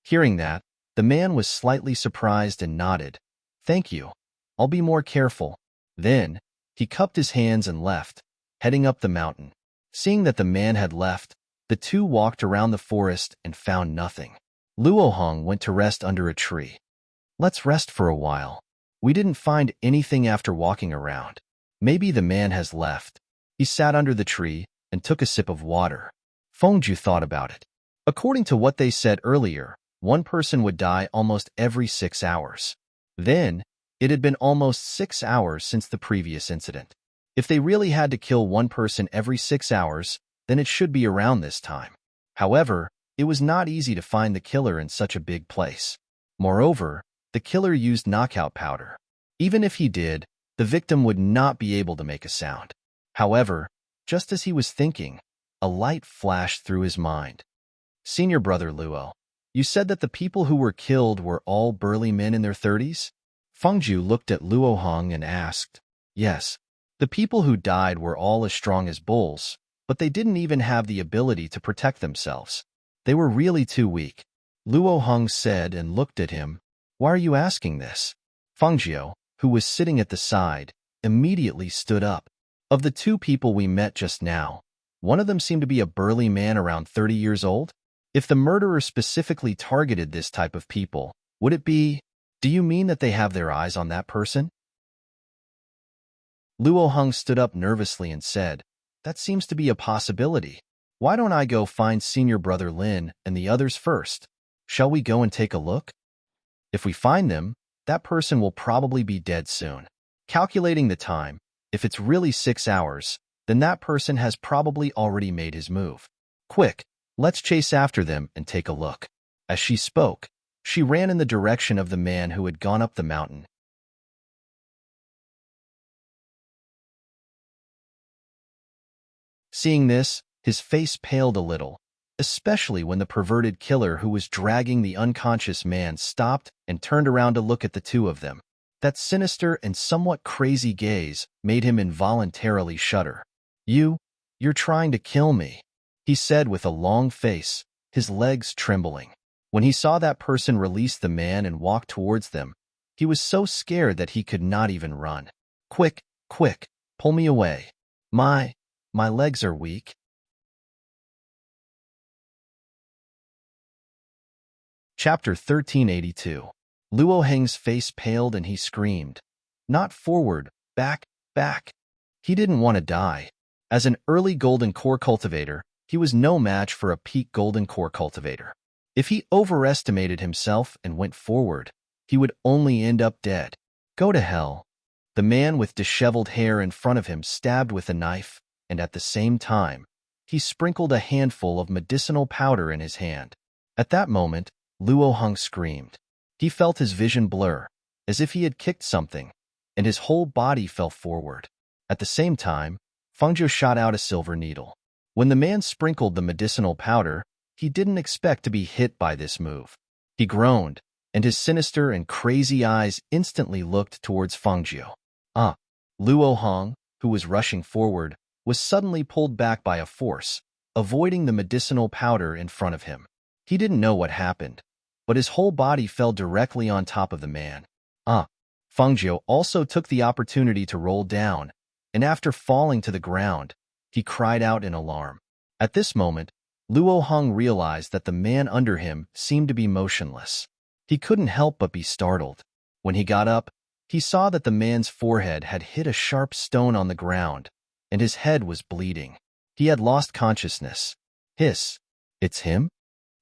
Hearing that, the man was slightly surprised and nodded. "Thank you. I'll be more careful." Then, he cupped his hands and left, heading up the mountain. Seeing that the man had left, The two walked around the forest and found nothing. Luo Hong went to rest under a tree. Let's rest for a while. We didn't find anything after walking around. Maybe the man has left. He sat under the tree and took a sip of water. Fengju thought about it. According to what they said earlier, one person would die almost every 6 hours. Then, it had been almost 6 hours since the previous incident. If they really had to kill one person every 6 hours, then it should be around this time. However, it was not easy to find the killer in such a big place. Moreover, the killer used knockout powder. Even if he did, the victim would not be able to make a sound. However, just as he was thinking, a light flashed through his mind. Senior brother Luo, you said that the people who were killed were all burly men in their 30s? Fengju looked at Luo Hong and asked, Yes. The people who died were all as strong as bulls, but they didn't even have the ability to protect themselves. They were really too weak. Luo Hong said and looked at him. Why are you asking this? Fengju, who was sitting at the side, immediately stood up. Of the two people we met just now, one of them seemed to be a burly man around 30 years old. If the murderer specifically targeted this type of people, would it be... Do you mean that they have their eyes on that person? Luo Hong stood up nervously and said, That seems to be a possibility. Why don't I go find senior brother Lin and the others first? Shall we go and take a look? If we find them, that person will probably be dead soon. Calculating the time, if it's really 6 hours, then that person has probably already made his move. Quick, let's chase after them and take a look. As she spoke, she ran in the direction of the man who had gone up the mountain. Seeing this, his face paled a little, especially when the perverted killer who was dragging the unconscious man stopped and turned around to look at the two of them. That sinister and somewhat crazy gaze made him involuntarily shudder. You're trying to kill me, he said with a long face, his legs trembling. When he saw that person release the man and walk towards them, he was so scared that he could not even run. Quick, pull me away. My legs are weak. Chapter 1382. Luo Heng's face paled and he screamed. Not forward, back. He didn't want to die. As an early golden core cultivator, he was no match for a peak golden core cultivator. If he overestimated himself and went forward, he would only end up dead. Go to hell. The man with disheveled hair in front of him stabbed with a knife, and at the same time, he sprinkled a handful of medicinal powder in his hand. At that moment, Luo Hong screamed. He felt his vision blur, as if he had kicked something, and his whole body fell forward. At the same time, Fengju shot out a silver needle. When the man sprinkled the medicinal powder, he didn't expect to be hit by this move. He groaned, and his sinister and crazy eyes instantly looked towards Fengju. Luo Hong, who was rushing forward, was suddenly pulled back by a force, avoiding the medicinal powder in front of him. He didn't know what happened, but his whole body fell directly on top of the man. Fengju also took the opportunity to roll down, and after falling to the ground, he cried out in alarm. At this moment, Luo Hong realized that the man under him seemed to be motionless. He couldn't help but be startled. When he got up, he saw that the man's forehead had hit a sharp stone on the ground, and his head was bleeding. He had lost consciousness. Hiss! It's him?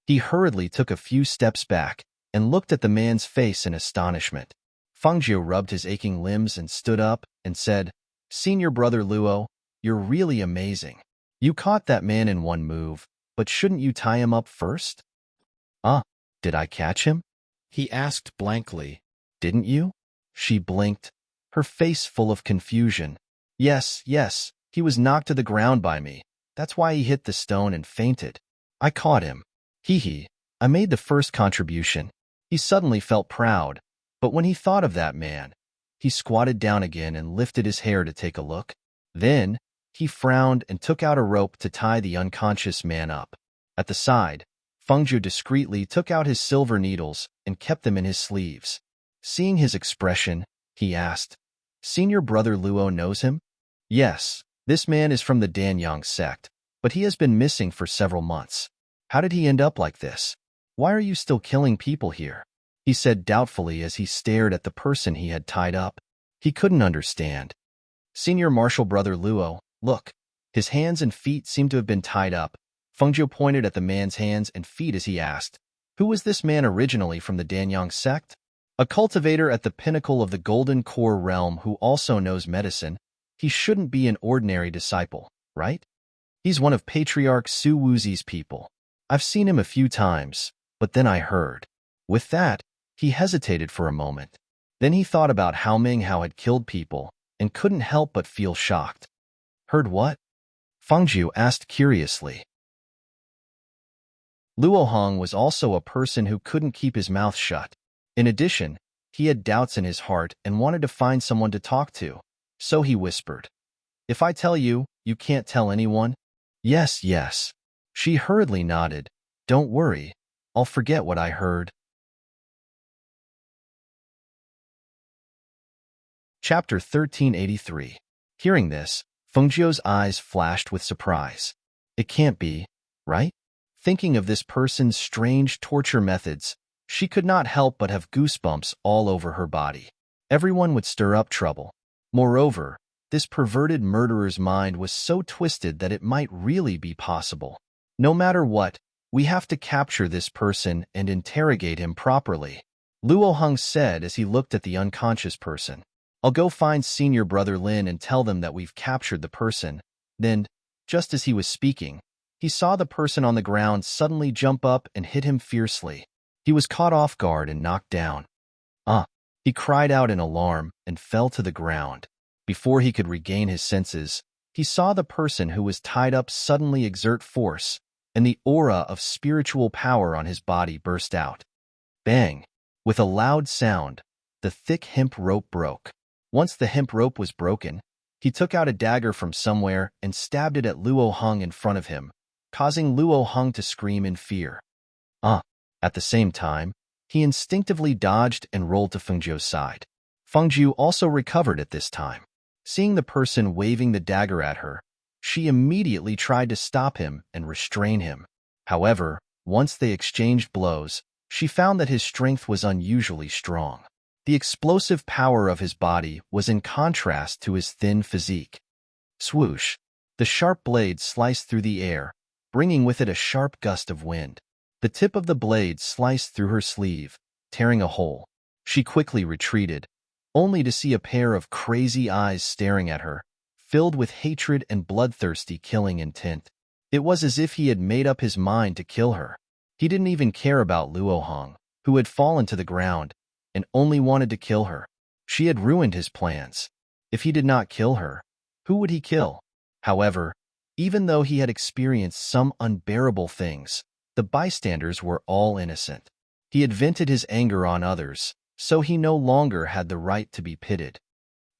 He hurriedly took a few steps back and looked at the man's face in astonishment. Fengju rubbed his aching limbs and stood up and said, Senior brother Luo, you're really amazing. You caught that man in one move, but shouldn't you tie him up first? Did I catch him? He asked blankly. Didn't you? She blinked, her face full of confusion. Yes, he was knocked to the ground by me. That's why he hit the stone and fainted. I caught him. I made the first contribution. He suddenly felt proud, but when he thought of that man, he squatted down again and lifted his hair to take a look. Then, he frowned and took out a rope to tie the unconscious man up. At the side, Fengju discreetly took out his silver needles and kept them in his sleeves. Seeing his expression, he asked, Senior brother Luo knows him? Yes, this man is from the Danyang sect, but he has been missing for several months. How did he end up like this? Why are you still killing people here? He said doubtfully as he stared at the person he had tied up. He couldn't understand. Senior Marshal Brother Luo, look. His hands and feet seem to have been tied up. Fengjiu pointed at the man's hands and feet as he asked, who was this man originally from the Danyang sect? A cultivator at the pinnacle of the Golden Core realm who also knows medicine. He shouldn't be an ordinary disciple, right? He's one of Patriarch Su Wuzi's people. I've seen him a few times, but then I heard. With that, he hesitated for a moment. Then he thought about how Ming Hao had killed people and couldn't help but feel shocked. Heard what? Fengjiu asked curiously. Luo Hong was also a person who couldn't keep his mouth shut. In addition, he had doubts in his heart and wanted to find someone to talk to, so he whispered, if I tell you, you can't tell anyone? Yes, yes. She hurriedly nodded. Don't worry, I'll forget what I heard. Chapter 1383. Hearing this, Fengjiu's eyes flashed with surprise. It can't be, right? Thinking of this person's strange torture methods, she could not help but have goosebumps all over her body. Everyone would stir up trouble. Moreover, this perverted murderer's mind was so twisted that it might really be possible. No matter what, we have to capture this person and interrogate him properly, Luo Hong said as he looked at the unconscious person. I'll go find Senior Brother Lin and tell them that we've captured the person. Then, just as he was speaking, he saw the person on the ground suddenly jump up and hit him fiercely. He was caught off guard and knocked down. He cried out in alarm and fell to the ground. Before he could regain his senses, he saw the person who was tied up suddenly exert force, and the aura of spiritual power on his body burst out. Bang! With a loud sound, the thick hemp rope broke. Once the hemp rope was broken, he took out a dagger from somewhere and stabbed it at Luo Hong in front of him, causing Luo Hong to scream in fear. At the same time, he instinctively dodged and rolled to Fengjiu's side. Fengjiu also recovered at this time. Seeing the person waving the dagger at her, she immediately tried to stop him and restrain him. However, once they exchanged blows, she found that his strength was unusually strong. The explosive power of his body was in contrast to his thin physique. Swoosh! The sharp blade sliced through the air, bringing with it a sharp gust of wind. The tip of the blade sliced through her sleeve, tearing a hole. She quickly retreated, only to see a pair of crazy eyes staring at her, filled with hatred and bloodthirsty killing intent. It was as if he had made up his mind to kill her. He didn't even care about Luo Hong, who had fallen to the ground, and only wanted to kill her. She had ruined his plans. If he did not kill her, who would he kill? However, even though he had experienced some unbearable things, the bystanders were all innocent. He had vented his anger on others, so he no longer had the right to be pitied.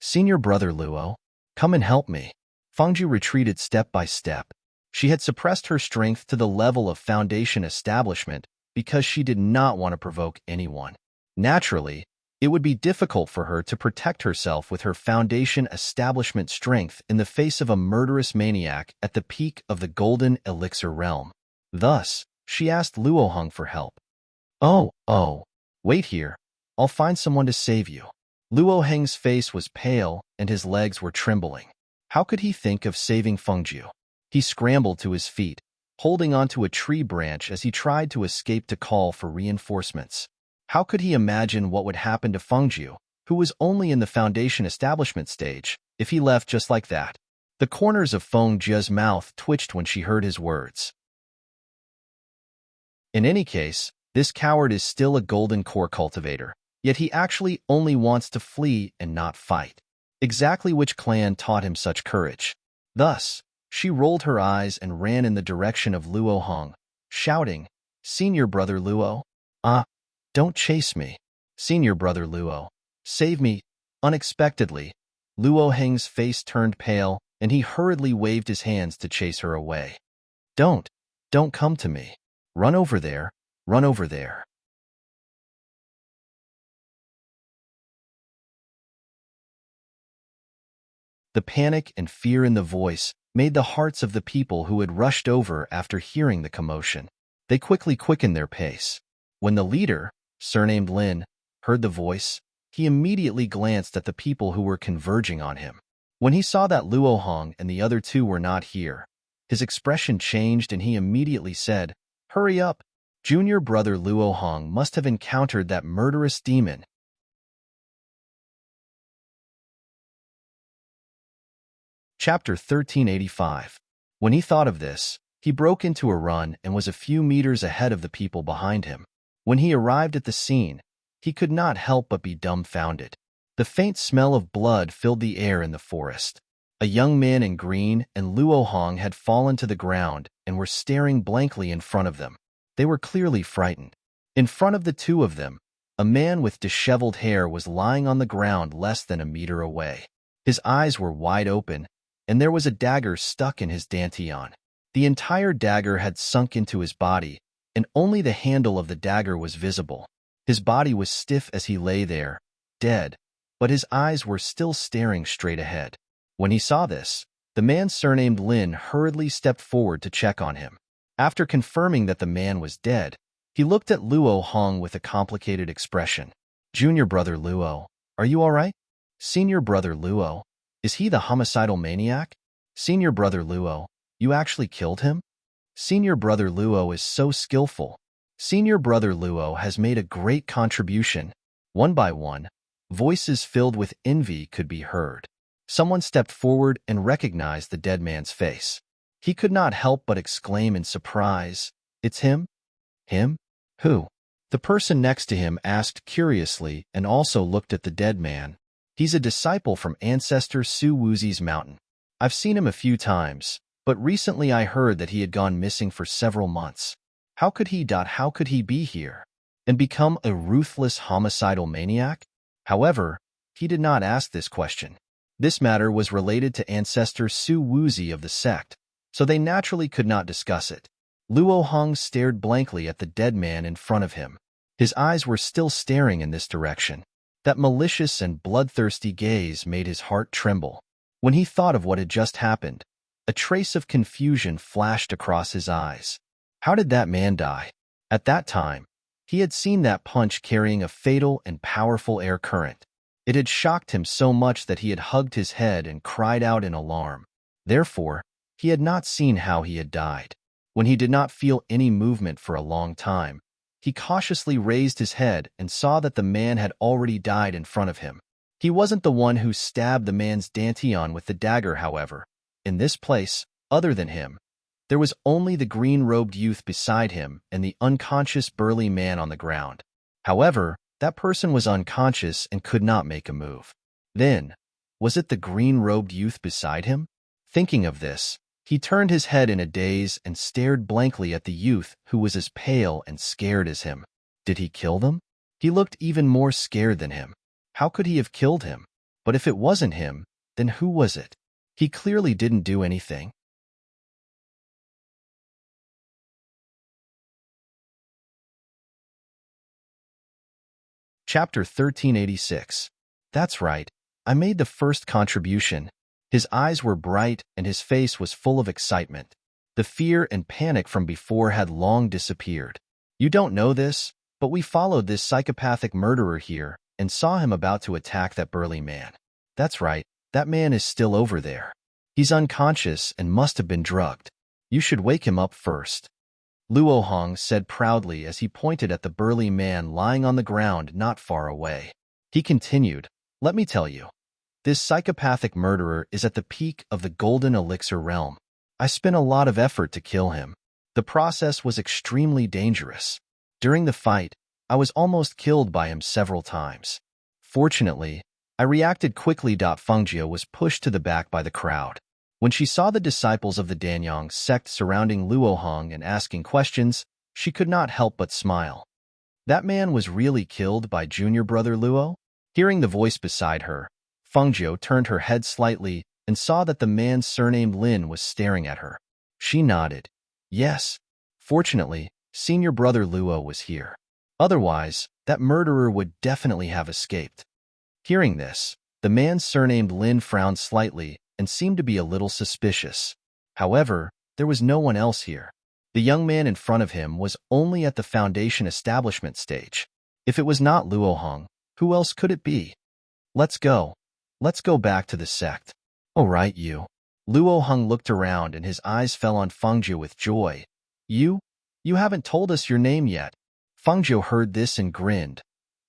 Senior Brother Luo, come and help me. Fengjiu retreated step by step. She had suppressed her strength to the level of foundation establishment because she did not want to provoke anyone. Naturally, it would be difficult for her to protect herself with her foundation establishment strength in the face of a murderous maniac at the peak of the Golden Elixir realm. Thus, she asked Luo Hong for help. Wait here. I'll find someone to save you. Luo Hong's face was pale and his legs were trembling. How could he think of saving Fengjiu? He scrambled to his feet, holding onto a tree branch as he tried to escape to call for reinforcements. How could he imagine what would happen to Fengjiu, who was only in the foundation establishment stage, if he left just like that? The corners of Fengjiu's mouth twitched when she heard his words. In any case, this coward is still a golden core cultivator, yet he actually only wants to flee and not fight. Exactly which clan taught him such courage? Thus, she rolled her eyes and ran in the direction of Luo Hong, shouting, Senior Brother Luo? Don't chase me. Senior Brother Luo, save me. Unexpectedly, Luo Hong's face turned pale, and he hurriedly waved his hands to chase her away. Don't come to me. Run over there, run over there. The panic and fear in the voice made the hearts of the people who had rushed over after hearing the commotion. They quickly quickened their pace. When the leader, surnamed Lin, heard the voice, he immediately glanced at the people who were converging on him. When he saw that Luo Hong and the other two were not here, his expression changed and he immediately said, "Hurry up! Junior brother Luo Hong must have encountered that murderous demon." Chapter 1385. When he thought of this, he broke into a run and was a few meters ahead of the people behind him. When he arrived at the scene, he could not help but be dumbfounded. The faint smell of blood filled the air in the forest. A young man in green and Luo Hong had fallen to the ground and were staring blankly in front of them. They were clearly frightened. In front of the two of them, a man with disheveled hair was lying on the ground less than a meter away. His eyes were wide open, and there was a dagger stuck in his dantian. The entire dagger had sunk into his body, and only the handle of the dagger was visible. His body was stiff as he lay there, dead, but his eyes were still staring straight ahead. When he saw this, the man surnamed Lin hurriedly stepped forward to check on him. After confirming that the man was dead, he looked at Luo Hong with a complicated expression. "Junior brother Luo, are you all right? Senior brother Luo, is he the homicidal maniac? Senior brother Luo, you actually killed him? Senior brother Luo is so skillful. Senior brother Luo has made a great contribution." One by one, voices filled with envy could be heard. Someone stepped forward and recognized the dead man's face. He could not help but exclaim in surprise, "It's him?" "Him? Who?" The person next to him asked curiously and also looked at the dead man. "He's a disciple from ancestor Su Wuzi's mountain. I've seen him a few times, but recently I heard that he had gone missing for several months. How could he be here and become a ruthless homicidal maniac?" However, he did not ask this question. This matter was related to ancestor Su Wuzi of the sect, so they naturally could not discuss it. Luo Hong stared blankly at the dead man in front of him. His eyes were still staring in this direction. That malicious and bloodthirsty gaze made his heart tremble. When he thought of what had just happened, a trace of confusion flashed across his eyes. How did that man die? At that time, he had seen that punch carrying a fatal and powerful air current. It had shocked him so much that he had hugged his head and cried out in alarm. Therefore, he had not seen how he had died. When he did not feel any movement for a long time, he cautiously raised his head and saw that the man had already died in front of him. He wasn't the one who stabbed the man's dantian with the dagger, however. In this place, other than him, there was only the green-robed youth beside him and the unconscious burly man on the ground. However, that person was unconscious and could not make a move. Then, was it the green-robed youth beside him? Thinking of this, he turned his head in a daze and stared blankly at the youth who was as pale and scared as him. Did he kill them? He looked even more scared than him. How could he have killed him? But if it wasn't him, then who was it? He clearly didn't do anything. Chapter 1386. That's right, I made the first contribution. His eyes were bright and his face was full of excitement. The fear and panic from before had long disappeared. "You don't know this, but we followed this psychopathic murderer here and saw him about to attack that burly man. That's right, that man is still over there. He's unconscious and must have been drugged. You should wake him up first." Luo Hong said proudly as he pointed at the burly man lying on the ground not far away. He continued, "Let me tell you, this psychopathic murderer is at the peak of the golden elixir realm. I spent a lot of effort to kill him. The process was extremely dangerous. During the fight, I was almost killed by him several times. Fortunately, I reacted quickly. Fengjia was pushed to the back by the crowd. When she saw the disciples of the Danyang sect surrounding Luo Hong and asking questions, she could not help but smile. That man was really killed by junior brother Luo? Hearing the voice beside her, Fengjia turned her head slightly and saw that the man surnamed Lin was staring at her. She nodded. Yes. Fortunately, senior brother Luo was here. Otherwise, that murderer would definitely have escaped. Hearing this, the man surnamed Lin frowned slightly and seemed to be a little suspicious. However, there was no one else here. The young man in front of him was only at the foundation establishment stage. If it was not Luo Hong, who else could it be? Let's go. Let's go back to the sect. All right, you. Luo Hong looked around and his eyes fell on Fengjiu with joy. You? You haven't told us your name yet. Fengjiu heard this and grinned.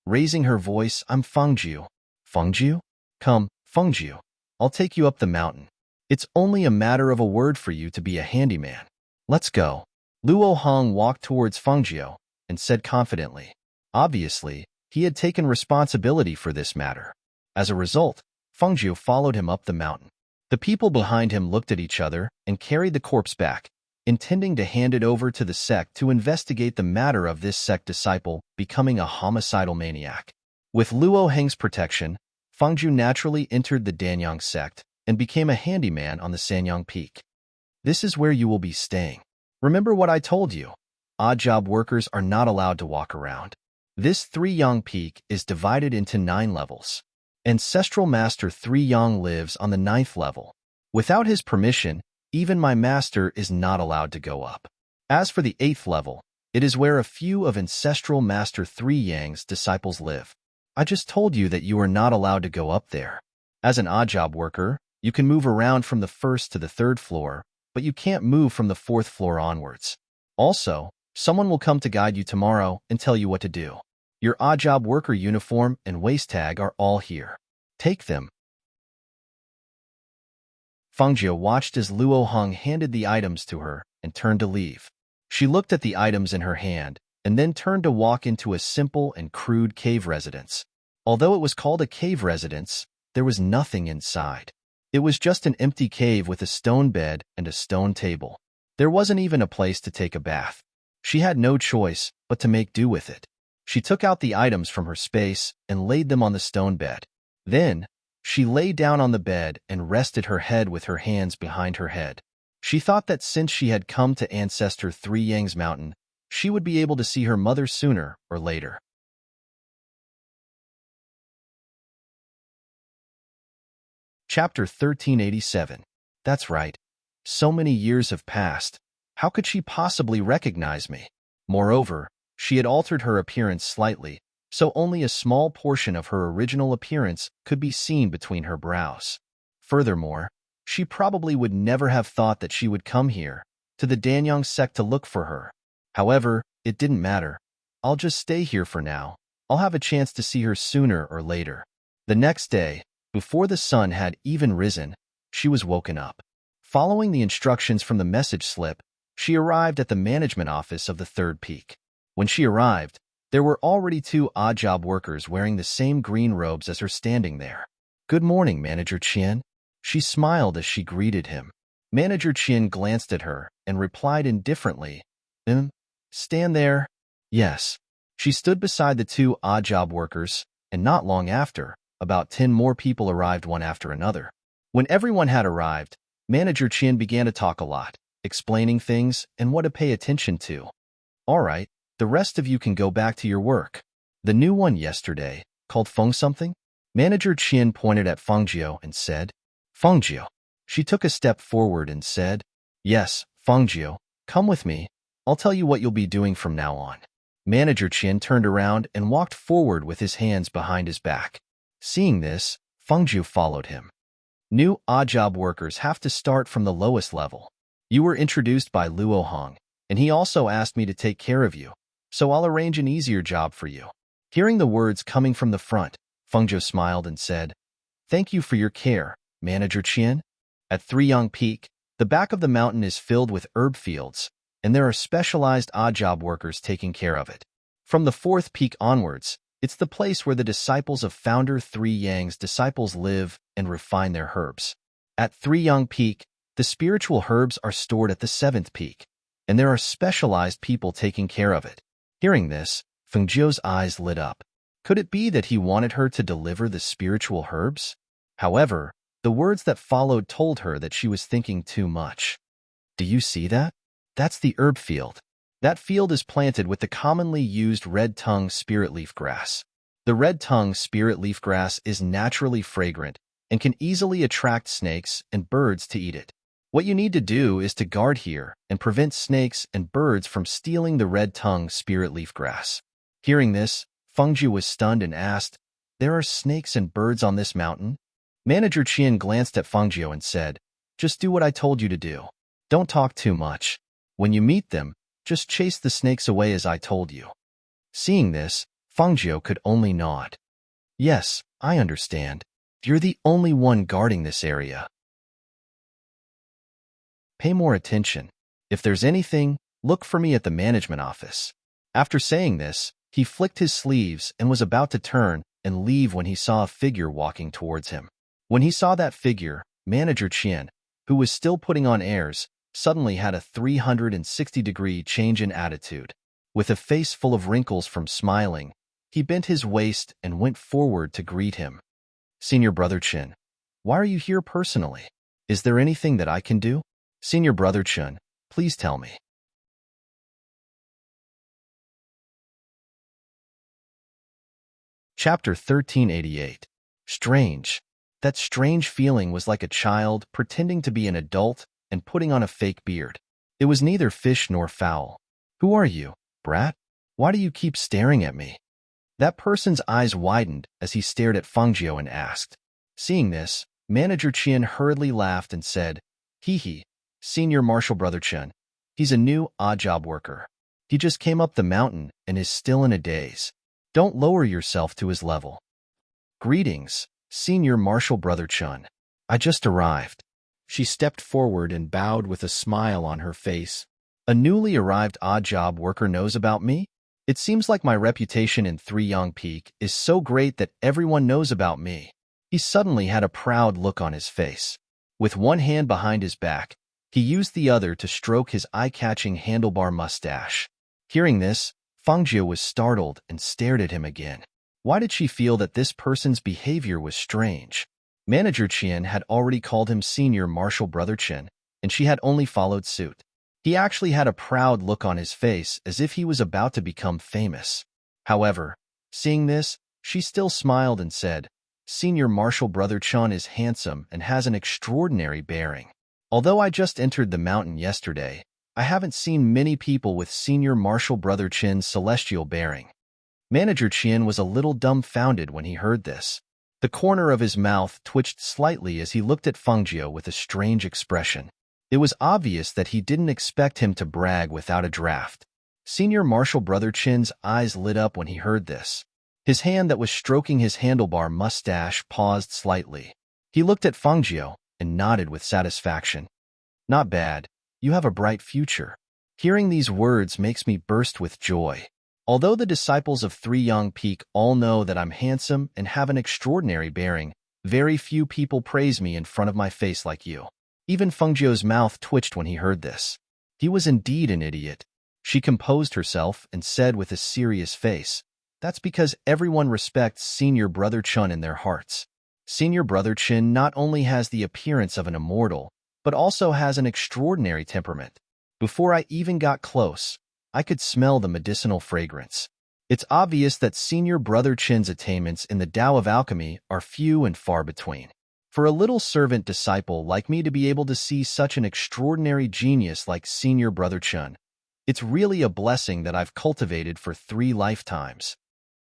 Raising her voice, I'm Fengjiu. Fengjiu? Come, Fengjiu. I'll take you up the mountain. It's only a matter of a word for you to be a handyman. Let's go. Luo Hong walked towards Fengjiu and said confidently. Obviously, he had taken responsibility for this matter. As a result, Fengjiu followed him up the mountain. The people behind him looked at each other and carried the corpse back, intending to hand it over to the sect to investigate the matter of this sect disciple becoming a homicidal maniac. With Luo Heng's protection, Fengjiu naturally entered the Danyang sect and became a handyman on the Sanyang Peak. This is where you will be staying. Remember what I told you. Odd job workers are not allowed to walk around. This 3 Yang Peak is divided into 9 levels. Ancestral Master 3 Yang lives on the 9th level. Without his permission, even my master is not allowed to go up. As for the 8th level, it is where a few of Ancestral Master 3 Yang's disciples live. I just told you that you are not allowed to go up there. As an odd job worker, you can move around from the 1st to the 3rd floor, but you can't move from the 4th floor onwards. Also, someone will come to guide you tomorrow and tell you what to do. Your odd job worker uniform and waist tag are all here. Take them. Fengjiu watched as Luo Hong handed the items to her and turned to leave. She looked at the items in her hand and then turned to walk into a simple and crude cave residence. Although it was called a cave residence, there was nothing inside. It was just an empty cave with a stone bed and a stone table. There wasn't even a place to take a bath. She had no choice but to make do with it. She took out the items from her space and laid them on the stone bed. Then, she lay down on the bed and rested her head with her hands behind her head. She thought that since she had come to Ancestor 3 Yang's mountain, she would be able to see her mother sooner or later. Chapter 1387. That's right. So many years have passed. How could she possibly recognize me? Moreover, she had altered her appearance slightly, so only a small portion of her original appearance could be seen between her brows. Furthermore, she probably would never have thought that she would come here, to the Danyang sect to look for her. However, it didn't matter. I'll just stay here for now. I'll have a chance to see her sooner or later. The next day, before the sun had even risen, she was woken up. Following the instructions from the message slip, she arrived at the management office of the 3rd peak. When she arrived, there were already 2 odd job workers wearing the same green robes as her standing there. Good morning, Manager Qian. She smiled as she greeted him. Manager Qian glanced at her and replied indifferently, Stand there? Yes. She stood beside the 2 odd job workers, and not long after, about 10 more people arrived one after another. When everyone had arrived, Manager Qian began to talk a lot, explaining things and what to pay attention to. All right. The rest of you can go back to your work. The new one yesterday, called Feng something? Manager Qian pointed at Fengjiu and said, Fengjiu. She took a step forward and said, Yes, Fengjiu, come with me. I'll tell you what you'll be doing from now on. Manager Qian turned around and walked forward with his hands behind his back. Seeing this, Fengjiu followed him. New odd job workers have to start from the lowest level. You were introduced by Luo Hong, and he also asked me to take care of you. So I'll arrange an easier job for you. Hearing the words coming from the front, Fengjiu smiled and said, Thank you for your care, Manager Qian. At 3 Yang Peak, the back of the mountain is filled with herb fields, and there are specialized odd job workers taking care of it. From the 4th peak onwards, it's the place where the disciples of Founder 3 Yang's disciples live and refine their herbs. At 3 Yang Peak, the spiritual herbs are stored at the 7th peak, and there are specialized people taking care of it. Hearing this, Fengjiu's eyes lit up. Could it be that he wanted her to deliver the spiritual herbs? However, the words that followed told her that she was thinking too much. Do you see that? That's the herb field. That field is planted with the commonly used red-tongue spirit leaf grass. The red-tongue spirit leaf grass is naturally fragrant and can easily attract snakes and birds to eat it. What you need to do is to guard here and prevent snakes and birds from stealing the red-tongued spirit leaf grass. Hearing this, Fengju was stunned and asked, "There are snakes and birds on this mountain?" Manager Qian glanced at Fengju and said, "Just do what I told you to do. Don't talk too much. When you meet them, just chase the snakes away as I told you." Seeing this, Fengju could only nod. "Yes, I understand. You're the only one guarding this area. Pay more attention. If there's anything, look for me at the management office." After saying this, he flicked his sleeves and was about to turn and leave when he saw a figure walking towards him. When he saw that figure, Manager Qian, who was still putting on airs, suddenly had a 360-degree change in attitude. With a face full of wrinkles from smiling, he bent his waist and went forward to greet him. "Senior Brother Chen, why are you here personally? Is there anything that I can do?" "Senior Brother Chen, please tell me." Chapter 1388. Strange. That strange feeling was like a child pretending to be an adult and putting on a fake beard. It was neither fish nor fowl. "Who are you, brat? Why do you keep staring at me?" That person's eyes widened as he stared at Fengju and asked. Seeing this, Manager Qian hurriedly laughed and said, "Hee hee, Senior Marshal Brother Chen. He's a new odd job worker. He just came up the mountain and is still in a daze. Don't lower yourself to his level." "Greetings, Senior Marshal Brother Chen. I just arrived." She stepped forward and bowed with a smile on her face. "A newly arrived odd job worker knows about me? It seems like my reputation in Three Yang Peak is so great that everyone knows about me." He suddenly had a proud look on his face. With one hand behind his back, he used the other to stroke his eye-catching handlebar mustache. Hearing this, Fengju was startled and stared at him again. Why did she feel that this person's behavior was strange? Manager Qian had already called him Senior Marshal Brother Chen, and she had only followed suit. He actually had a proud look on his face as if he was about to become famous. However, seeing this, she still smiled and said, "Senior Marshal Brother Chen is handsome and has an extraordinary bearing. Although I just entered the mountain yesterday, I haven't seen many people with Senior Marshal Brother Chen's celestial bearing." Manager Qian was a little dumbfounded when he heard this. The corner of his mouth twitched slightly as he looked at Fengju with a strange expression. It was obvious that he didn't expect him to brag without a draft. Senior Marshal Brother Chen's eyes lit up when he heard this. His hand that was stroking his handlebar mustache paused slightly. He looked at Fengju and nodded with satisfaction. "Not bad. You have a bright future." Hearing these words makes me burst with joy. Although the disciples of Three Yang Peak all know that I'm handsome and have an extraordinary bearing, very few people praise me in front of my face like you. Even Fengju's mouth twitched when he heard this. He was indeed an idiot. She composed herself and said with a serious face, "That's because everyone respects Senior Brother Chen in their hearts. Senior Brother Chen not only has the appearance of an immortal, but also has an extraordinary temperament. Before I even got close, I could smell the medicinal fragrance. It's obvious that Senior Brother Chen's attainments in the Tao of Alchemy are few and far between. For a little servant disciple like me to be able to see such an extraordinary genius like Senior Brother Chen, it's really a blessing that I've cultivated for 3 lifetimes."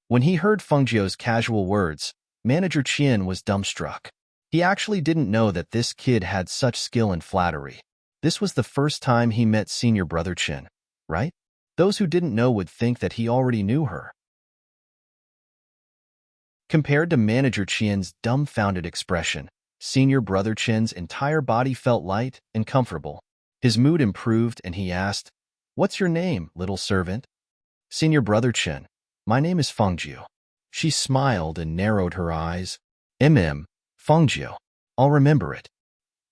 When he heard Fengju's casual words, Manager Qian was dumbstruck. He actually didn't know that this kid had such skill in flattery. This was the first time he met Senior Brother Chen, right? Those who didn't know would think that he already knew her. Compared to Manager Qian's dumbfounded expression, Senior Brother Chen's entire body felt light and comfortable. His mood improved and he asked, "What's your name, little servant?" "Senior Brother Chen, my name is Fengju." She smiled and narrowed her eyes. Fengju. I'll remember it."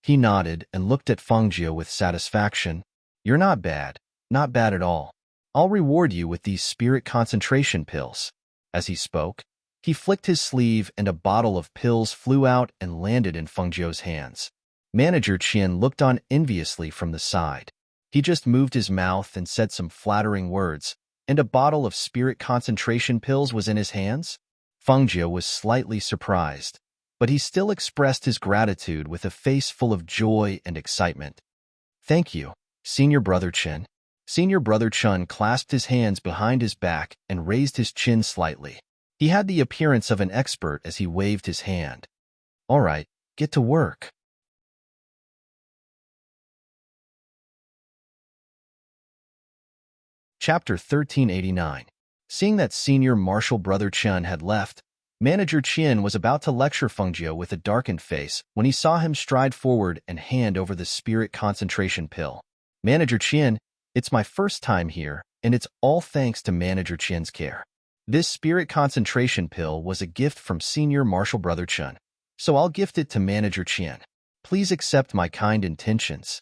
He nodded and looked at Fengju with satisfaction. "You're not bad. Not bad at all. I'll reward you with these spirit concentration pills." As he spoke, he flicked his sleeve and a bottle of pills flew out and landed in Fengju's hands. Manager Qian looked on enviously from the side. He just moved his mouth and said some flattering words, and a bottle of spirit concentration pills was in his hands? Fengju was slightly surprised. but he still expressed his gratitude with a face full of joy and excitement. Thank you, Senior Brother Chen. Senior Brother Chun clasped his hands behind his back and raised his chin slightly. He had the appearance of an expert as he waved his hand. All right, get to work. Chapter 1389. Seeing that Senior Marshal Brother Chen had left, Manager Qian was about to lecture Fengjiu with a darkened face when he saw him stride forward and hand over the spirit concentration pill. Manager Qian, it's my first time here, and it's all thanks to Manager Qian's care. This spirit concentration pill was a gift from Senior Marshal Brother Chen, so I'll gift it to Manager Qian. Please accept my kind intentions.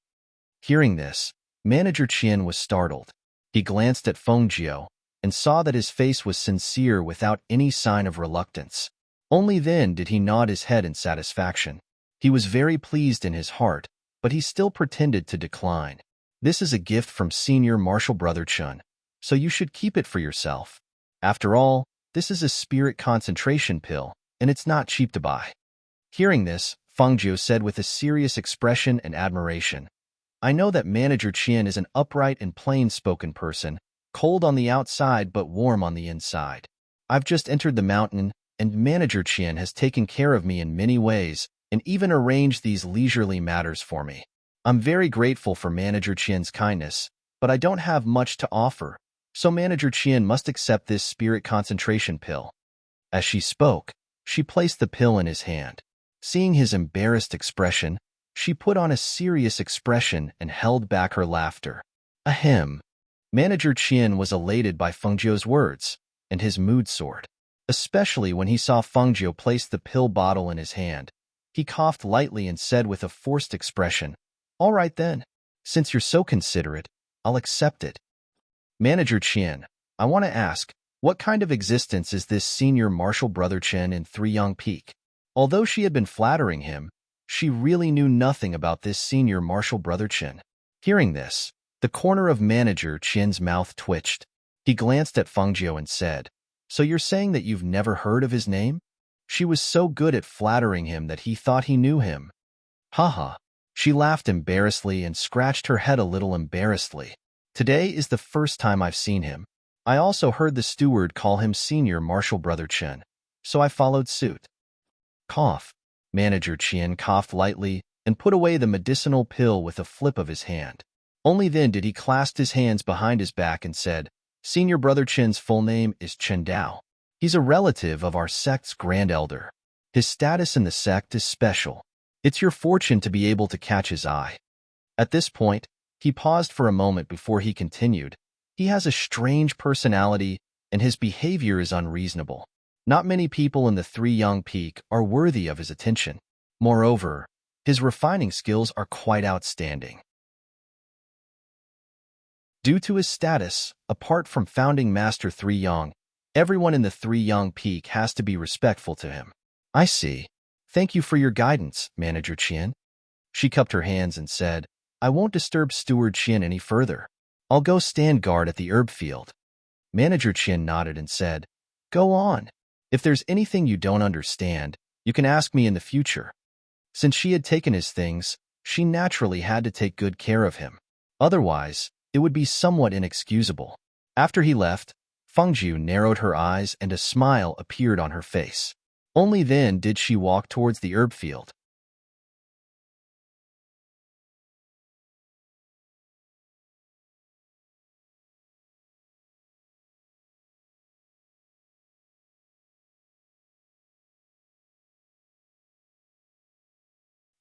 Hearing this, Manager Qian was startled. He glanced at Fengjiu and saw that his face was sincere without any sign of reluctance. Only then did he nod his head in satisfaction. He was very pleased in his heart, but he still pretended to decline. This is a gift from Senior Marshal Brother Chen, so you should keep it for yourself. After all, this is a spirit concentration pill, and it's not cheap to buy. Hearing this, Fengjiu said with a serious expression and admiration, I know that Manager Qian is an upright and plain-spoken person, cold on the outside but warm on the inside. I've just entered the mountain, and Manager Qian has taken care of me in many ways and even arranged these leisurely matters for me. I'm very grateful for Manager Qian's kindness, but I don't have much to offer, so Manager Qian must accept this spirit concentration pill. As she spoke, she placed the pill in his hand. Seeing his embarrassed expression, she put on a serious expression and held back her laughter. Ahem. Manager Qian was elated by Fengjiu's words, and his mood soared. Especially when he saw Fengjiu place the pill bottle in his hand. He coughed lightly and said with a forced expression, All right then. Since you're so considerate, I'll accept it. Manager Qian, I want to ask, what kind of existence is this Senior Marshal Brother Chen in Three Young Peak? Although she had been flattering him, she really knew nothing about this Senior Marshal Brother Chen. Hearing this, the corner of Manager Qian's mouth twitched. He glanced at Fengjiu and said, So you're saying that you've never heard of his name? She was so good at flattering him that he thought he knew him. Haha. She laughed embarrassedly and scratched her head a little embarrassedly. Today is the first time I've seen him. I also heard the steward call him Senior Marshal Brother Chen, so I followed suit. Cough. Manager Qian coughed lightly and put away the medicinal pill with a flip of his hand. Only then did he clasp his hands behind his back and said, Senior Brother Chen's full name is Chen Dao. He's a relative of our sect's Grand Elder. His status in the sect is special. It's your fortune to be able to catch his eye. At this point, he paused for a moment before he continued. He has a strange personality, and his behavior is unreasonable. Not many people in the Three Young Peak are worthy of his attention. Moreover, his refining skills are quite outstanding. Due to his status, apart from founding Master Three Young, everyone in the Three Young Peak has to be respectful to him. I see. Thank you for your guidance, Manager Qian. She cupped her hands and said, I won't disturb Steward Qian any further. I'll go stand guard at the herb field. Manager Qian nodded and said, Go on. If there's anything you don't understand, you can ask me in the future. Since she had taken his things, she naturally had to take good care of him. Otherwise, it would be somewhat inexcusable. After he left, Fengjiu narrowed her eyes and a smile appeared on her face. Only then did she walk towards the herb field.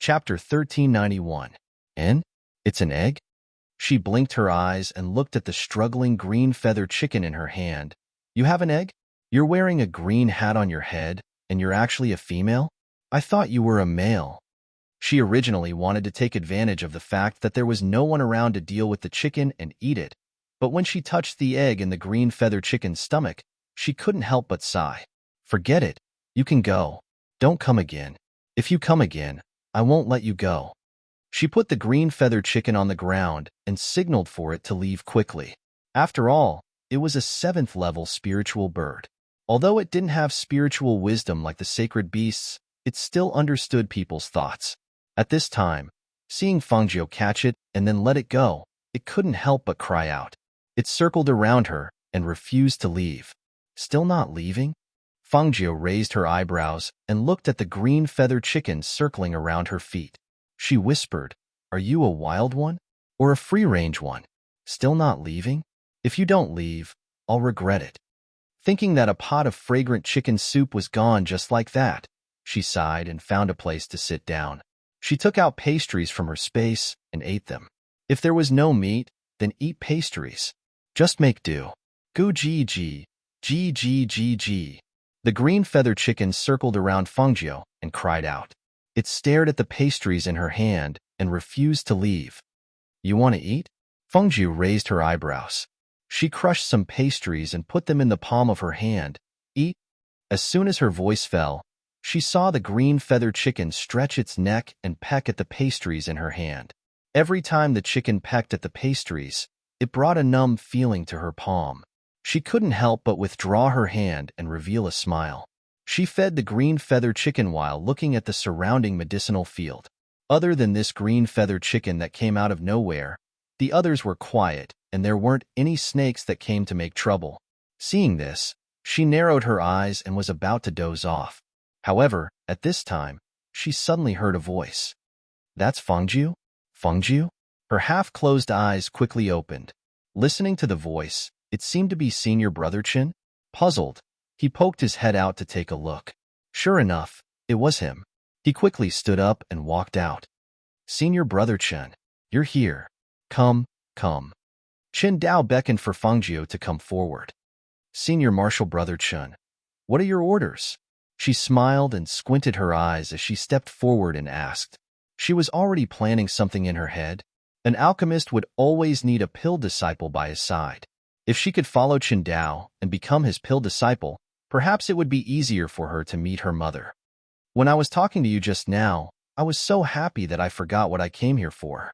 Chapter 1391. And? It's an egg? She blinked her eyes and looked at the struggling green feather chicken in her hand. You have an egg? You're wearing a green hat on your head, and you're actually a female? I thought you were a male. She originally wanted to take advantage of the fact that there was no one around to deal with the chicken and eat it, but when she touched the egg in the green feather chicken's stomach, she couldn't help but sigh. Forget it. You can go. Don't come again. If you come again, I won't let you go. She put the green feather chicken on the ground and signaled for it to leave quickly. After all, it was a 7th level spiritual bird. Although it didn't have spiritual wisdom like the sacred beasts, it still understood people's thoughts. At this time, seeing Fangio catch it and then let it go, it couldn't help but cry out. It circled around her and refused to leave. Still not leaving? Fangio raised her eyebrows and looked at the green feathered chicken circling around her feet. She whispered, "Are you a wild one? Or a free-range one? Still not leaving? If you don't leave, I'll regret it." Thinking that a pot of fragrant chicken soup was gone just like that, she sighed and found a place to sit down. She took out pastries from her space and ate them. If there was no meat, then eat pastries. Just make do. Goo gee gee, gee gee gee gee. The green feather chicken circled around Fangio and cried out. It stared at the pastries in her hand and refused to leave. "You want to eat?" Fangio raised her eyebrows. She crushed some pastries and put them in the palm of her hand. "Eat?" As soon as her voice fell, she saw the green feathered chicken stretch its neck and peck at the pastries in her hand. Every time the chicken pecked at the pastries, it brought a numb feeling to her palm. She couldn't help but withdraw her hand and reveal a smile. She fed the green feathered chicken while looking at the surrounding medicinal field. Other than this green feathered chicken that came out of nowhere, the others were quiet, and there weren't any snakes that came to make trouble. Seeing this, she narrowed her eyes and was about to doze off. However, at this time, she suddenly heard a voice. "That's Fangio? Fangio?" Her half-closed eyes quickly opened. Listening to the voice, it seemed to be Senior Brother Chin. Puzzled, he poked his head out to take a look. Sure enough, it was him. He quickly stood up and walked out. "Senior Brother Chen, you're here. Come, come." Chin Dao beckoned for Fangio to come forward. "Senior Marshal Brother Chen, what are your orders?" She smiled and squinted her eyes as she stepped forward and asked. She was already planning something in her head. An alchemist would always need a pill disciple by his side. If she could follow Chin Dao and become his pill disciple, perhaps it would be easier for her to meet her mother. "When I was talking to you just now, I was so happy that I forgot what I came here for."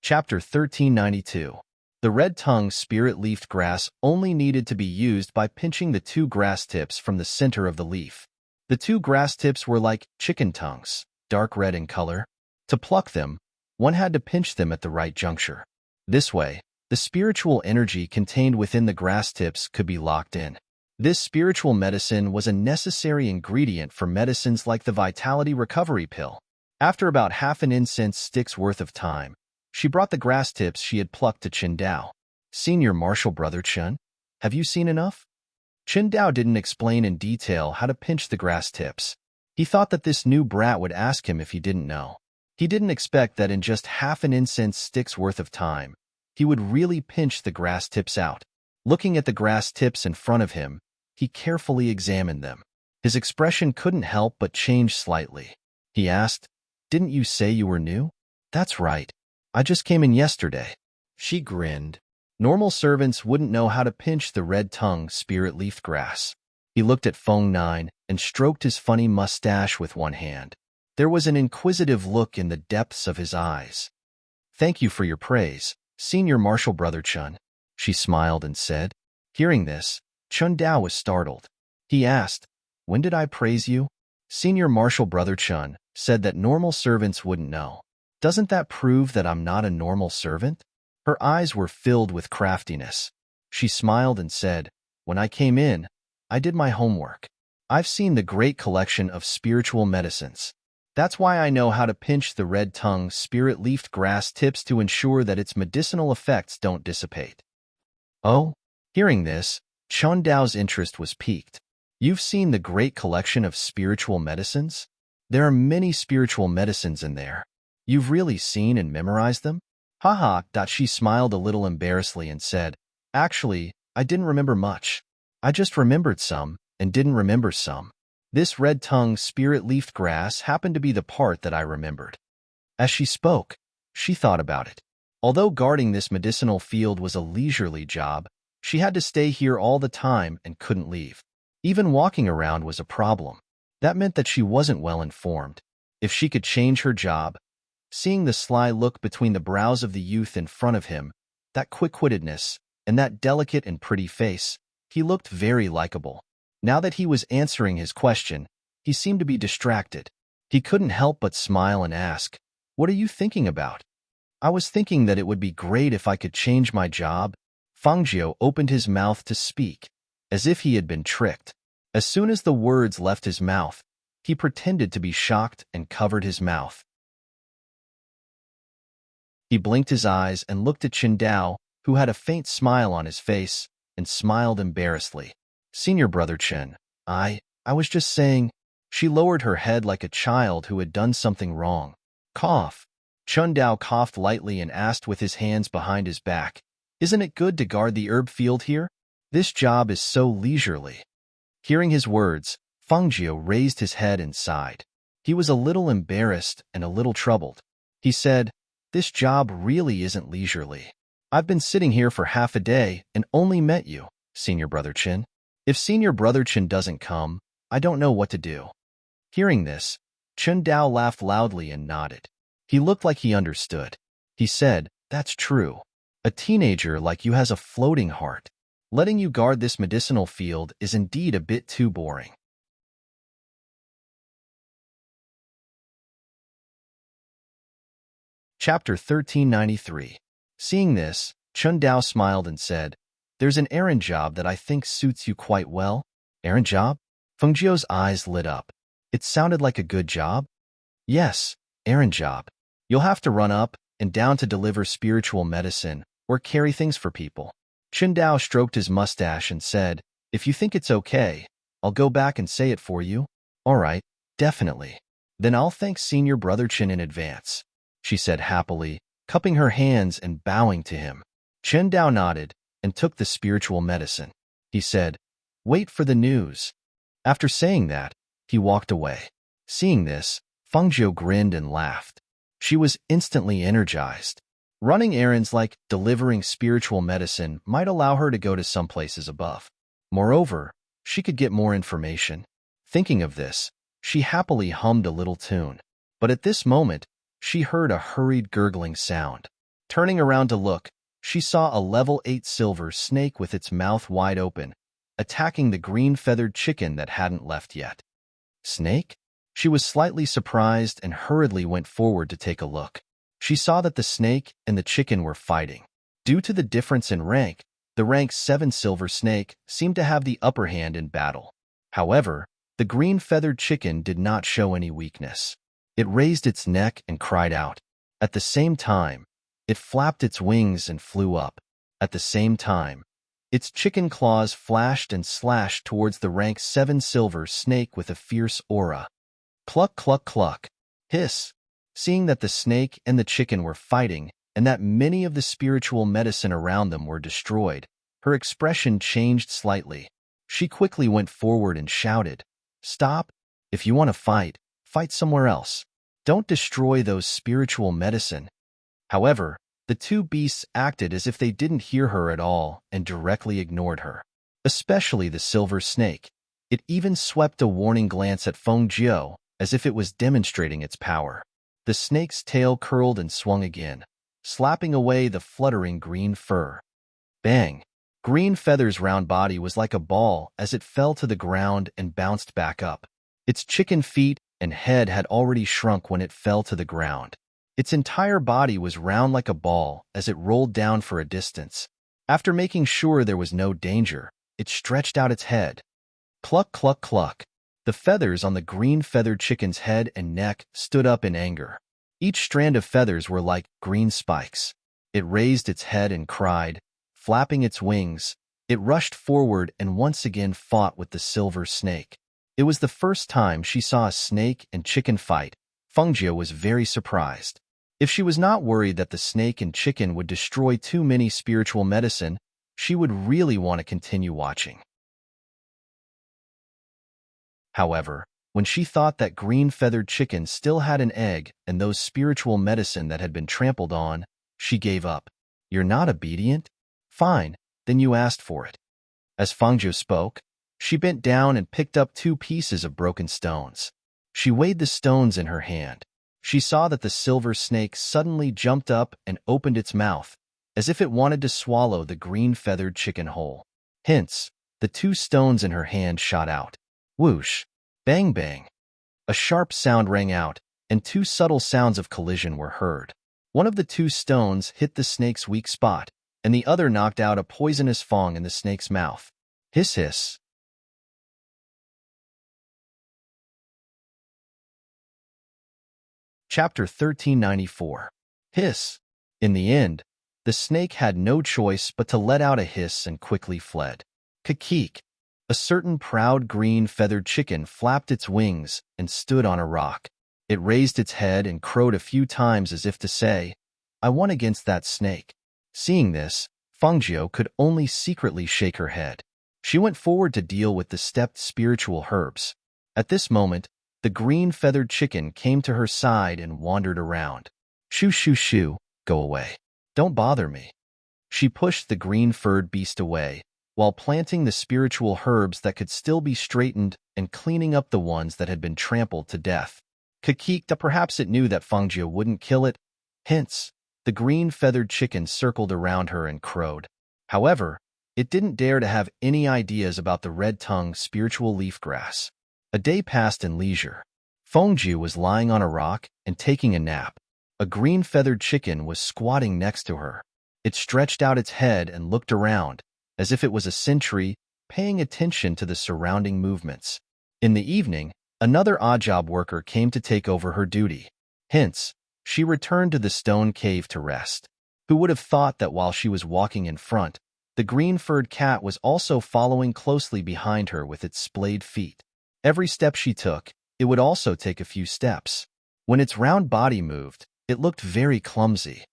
Chapter 1392. The red-tongued spirit-leafed grass only needed to be used by pinching the two grass tips from the center of the leaf. The two grass tips were like chicken tongues, dark red in color. To pluck them, one had to pinch them at the right juncture. This way, the spiritual energy contained within the grass tips could be locked in. This spiritual medicine was a necessary ingredient for medicines like the Vitality Recovery Pill. After about half an incense stick's worth of time, she brought the grass tips she had plucked to Chin Dao. "Senior Marshal Brother Chen, have you seen enough?" Chin Dao didn't explain in detail how to pinch the grass tips. He thought that this new brat would ask him if he didn't know. He didn't expect that in just half an incense stick's worth of time, he would really pinch the grass tips out. Looking at the grass tips in front of him, he carefully examined them. His expression couldn't help but change slightly. He asked, "Didn't you say you were new?" "That's right. I just came in yesterday." She grinned. Normal servants wouldn't know how to pinch the red-tongued spirit-leaf grass. He looked at Feng Nine and stroked his funny mustache with one hand. There was an inquisitive look in the depths of his eyes. "Thank you for your praise, Senior Marshal Brother Chun," she smiled and said. Hearing this, Chun Dao was startled. He asked, "When did I praise you?" Senior Marshal Brother Chun said that normal servants wouldn't know. "Doesn't that prove that I'm not a normal servant?" Her eyes were filled with craftiness. She smiled and said, "When I came in, I did my homework. I've seen the great collection of spiritual medicines. That's why I know how to pinch the red-tongued spirit-leafed grass tips to ensure that its medicinal effects don't dissipate." "Oh?" Hearing this, Chun Dao's interest was piqued. "You've seen the great collection of spiritual medicines? There are many spiritual medicines in there. You've really seen and memorized them?" "Haha." She smiled a little embarrassedly and said, "Actually, I didn't remember much. I just remembered some and didn't remember some. This red-tongued spirit-leafed grass happened to be the part that I remembered." As she spoke, she thought about it. Although guarding this medicinal field was a leisurely job, she had to stay here all the time and couldn't leave. Even walking around was a problem. That meant that she wasn't well informed. If she could change her job, seeing the sly look between the brows of the youth in front of him, that quick-wittedness, and that delicate and pretty face. He looked very likable. Now that he was answering his question, he seemed to be distracted. He couldn't help but smile and ask, "What are you thinking about?" "I was thinking that it would be great if I could change my job." Fangio opened his mouth to speak, as if he had been tricked. As soon as the words left his mouth, he pretended to be shocked and covered his mouth. He blinked his eyes and looked at Qingdao, who had a faint smile on his face, and smiled embarrassedly. "Senior Brother Chen, I was just saying." She lowered her head like a child who had done something wrong. Cough. Qingdao coughed lightly and asked with his hands behind his back, "Isn't it good to guard the herb field here? This job is so leisurely." Hearing his words, Fangio raised his head and sighed. He was a little embarrassed and a little troubled. He said, "This job really isn't leisurely. I've been sitting here for half a day and only met you, Senior Brother Chen. If Senior Brother Chen doesn't come, I don't know what to do." Hearing this, Qingdao laughed loudly and nodded. He looked like he understood. He said, "That's true. A teenager like you has a floating heart. Letting you guard this medicinal field is indeed a bit too boring." Chapter 1393. Seeing this, Qingdao smiled and said, "There's an errand job that I think suits you quite well." "Errand job?" Fengjiu's eyes lit up. It sounded like a good job. "Yes, errand job. You'll have to run up and down to deliver spiritual medicine or carry things for people." Qingdao stroked his mustache and said, "If you think it's okay, I'll go back and say it for you." "All right, definitely. Then I'll thank Senior Brother Chen in advance," she said happily, cupping her hands and bowing to him. Qingdao nodded and took the spiritual medicine. He said, "Wait for the news." After saying that, he walked away. Seeing this, Fangio grinned and laughed. She was instantly energized. Running errands like delivering spiritual medicine might allow her to go to some places above. Moreover, she could get more information. Thinking of this, she happily hummed a little tune. But at this moment, she heard a hurried gurgling sound. Turning around to look, she saw a level 8 silver snake with its mouth wide open, attacking the green-feathered chicken that hadn't left yet. Snake? She was slightly surprised and hurriedly went forward to take a look. She saw that the snake and the chicken were fighting. Due to the difference in rank, the rank 7 silver snake seemed to have the upper hand in battle. However, the green-feathered chicken did not show any weakness. It raised its neck and cried out. At the same time, it flapped its wings and flew up. At the same time, its chicken claws flashed and slashed towards the rank 7 silver snake with a fierce aura. Cluck, cluck, cluck. Hiss. Seeing that the snake and the chicken were fighting and that many of the spiritual medicine around them were destroyed, her expression changed slightly. She quickly went forward and shouted, "Stop! If you want to fight, fight somewhere else. Don't destroy those spiritual medicine." However, the two beasts acted as if they didn't hear her at all and directly ignored her. Especially the silver snake. It even swept a warning glance at Fengjiu as if it was demonstrating its power. The snake's tail curled and swung again, slapping away the fluttering green fur. Bang! Green Feather's round body was like a ball as it fell to the ground and bounced back up. Its chicken feet and head had already shrunk when it fell to the ground. Its entire body was round like a ball as it rolled down for a distance. After making sure there was no danger, it stretched out its head. Cluck, cluck, cluck. The feathers on the green-feathered chicken's head and neck stood up in anger. Each strand of feathers were like green spikes. It raised its head and cried, flapping its wings. It rushed forward and once again fought with the silver snake. It was the first time she saw a snake and chicken fight. Fengjiu was very surprised. If she was not worried that the snake and chicken would destroy too many spiritual medicine, she would really want to continue watching. However, when she thought that green-feathered chicken still had an egg and those spiritual medicine that had been trampled on, she gave up. "You're not obedient? Fine, then you asked for it." As Fengjiu spoke, she bent down and picked up 2 pieces of broken stones. She weighed the stones in her hand. She saw that the silver snake suddenly jumped up and opened its mouth, as if it wanted to swallow the green-feathered chicken whole. Hence, the 2 stones in her hand shot out. Whoosh! Bang bang! A sharp sound rang out, and 2 subtle sounds of collision were heard. One of the 2 stones hit the snake's weak spot, and the other knocked out a poisonous fong in the snake's mouth. Hiss hiss! Chapter 1394. Hiss! In the end, the snake had no choice but to let out a hiss and quickly fled. Kakeek! A certain proud green feathered chicken flapped its wings and stood on a rock. It raised its head and crowed a few times as if to say, "I won against that snake." Seeing this, Fangio could only secretly shake her head. She went forward to deal with the stepped spiritual herbs. At this moment, the green-feathered chicken came to her side and wandered around. "Shoo shoo shoo, go away. Don't bother me." She pushed the green-furred beast away, while planting the spiritual herbs that could still be straightened and cleaning up the ones that had been trampled to death. Kakeekta, perhaps it knew that Fangio wouldn't kill it. Hence, the green-feathered chicken circled around her and crowed. However, it didn't dare to have any ideas about the red-tongued spiritual leaf grass. A day passed in leisure. Fangio was lying on a rock and taking a nap. A green-feathered chicken was squatting next to her. It stretched out its head and looked around, as if it was a sentry, paying attention to the surrounding movements. In the evening, another odd-job worker came to take over her duty. Hence, she returned to the stone cave to rest. Who would have thought that while she was walking in front, the green-furred cat was also following closely behind her with its splayed feet. Every step she took, it would also take a few steps. When its round body moved, it looked very clumsy.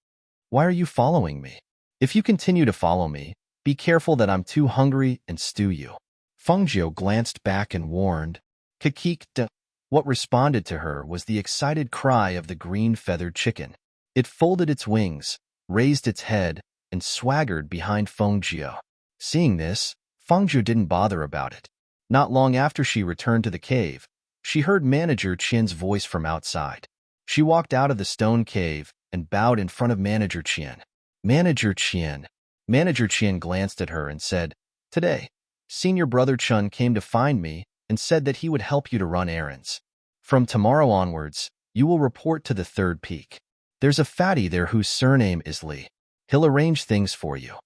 "Why are you following me? If you continue to follow me, be careful that I'm too hungry and stew you." Fangio glanced back and warned, "Kakeekta." What responded to her was the excited cry of the green-feathered chicken. It folded its wings, raised its head, and swaggered behind Fangio. Seeing this, Fangio didn't bother about it. Not long after she returned to the cave, she heard Manager Qian's voice from outside. She walked out of the stone cave and bowed in front of Manager Qian. "Manager Qian." Manager Qian glanced at her and said, "Today, Senior Brother Chun came to find me and said that he would help you to run errands. From tomorrow onwards, you will report to the 3rd peak. There's a fatty there whose surname is Li. He'll arrange things for you."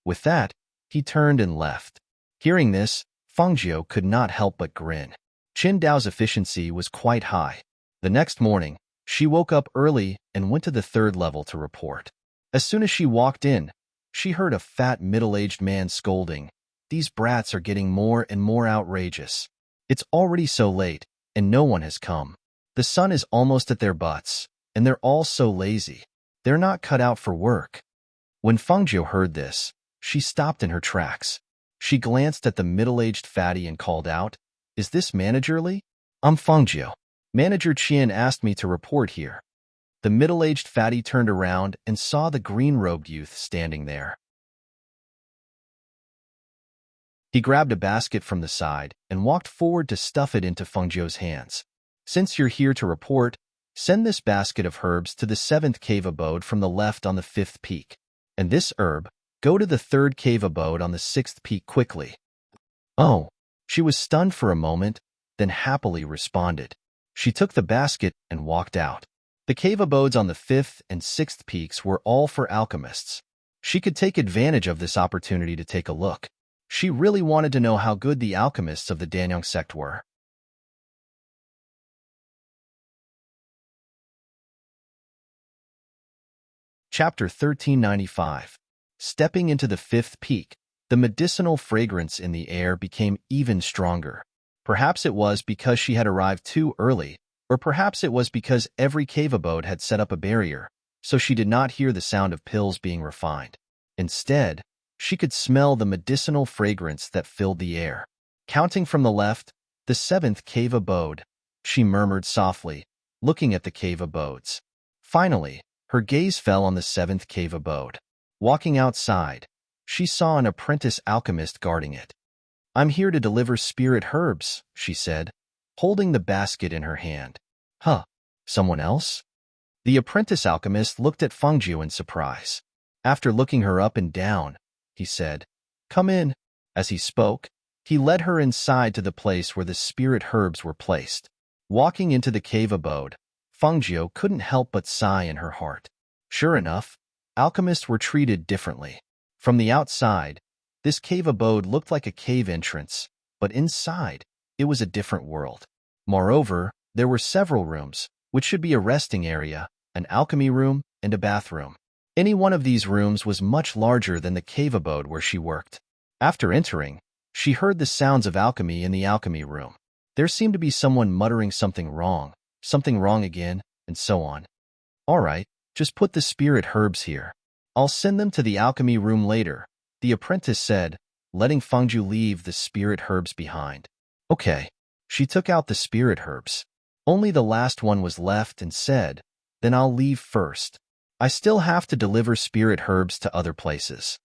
With that, he turned and left. Hearing this, Fangio could not help but grin. Qin Dao's efficiency was quite high. The next morning, she woke up early and went to the 3rd level to report. As soon as she walked in, she heard a fat middle-aged man scolding, "These brats are getting more and more outrageous. It's already so late, and no one has come. The sun is almost at their butts, and they're all so lazy. They're not cut out for work." When Fangio heard this, she stopped in her tracks. She glanced at the middle-aged fatty and called out, "Is this Manager Li?" "I'm Fangio. Manager Qian asked me to report here." The middle-aged fatty turned around and saw the green-robed youth standing there. He grabbed a basket from the side and walked forward to stuff it into Fangio's hands. "Since you're here to report, send this basket of herbs to the 7th cave abode from the left on the 5th peak. And this herb, go to the 3rd cave abode on the 6th peak quickly." "Oh." She was stunned for a moment, then happily responded. She took the basket and walked out. The cave abodes on the 5th and 6th peaks were all for alchemists. She could take advantage of this opportunity to take a look. She really wanted to know how good the alchemists of the Danyang sect were. Chapter 1395. Stepping into the 5th peak, the medicinal fragrance in the air became even stronger. Perhaps it was because she had arrived too early, or perhaps it was because every cave abode had set up a barrier, so she did not hear the sound of pills being refined. Instead, she could smell the medicinal fragrance that filled the air. Counting from the left, the 7th cave abode, she murmured softly, looking at the cave abodes. Finally, her gaze fell on the 7th cave abode. Walking outside, she saw an apprentice alchemist guarding it. "I'm here to deliver spirit herbs," she said, holding the basket in her hand. "Huh, someone else?" The apprentice alchemist looked at Fangio in surprise. After looking her up and down, he said, "Come in." As he spoke, he led her inside to the place where the spirit herbs were placed. Walking into the cave abode, Fangio couldn't help but sigh in her heart. Sure enough, alchemists were treated differently. From the outside, this cave abode looked like a cave entrance, but inside, it was a different world. Moreover, there were several rooms, which should be a resting area, an alchemy room, and a bathroom. Any one of these rooms was much larger than the cave abode where she worked. After entering, she heard the sounds of alchemy in the alchemy room. There seemed to be someone muttering something wrong again, and so on. "All right, just put the spirit herbs here. I'll send them to the alchemy room later," the apprentice said, letting Fangju leave the spirit herbs behind. Okay. She took out the spirit herbs. Only the last one was left and said, "Then I'll leave first. I still have to deliver spirit herbs to other places."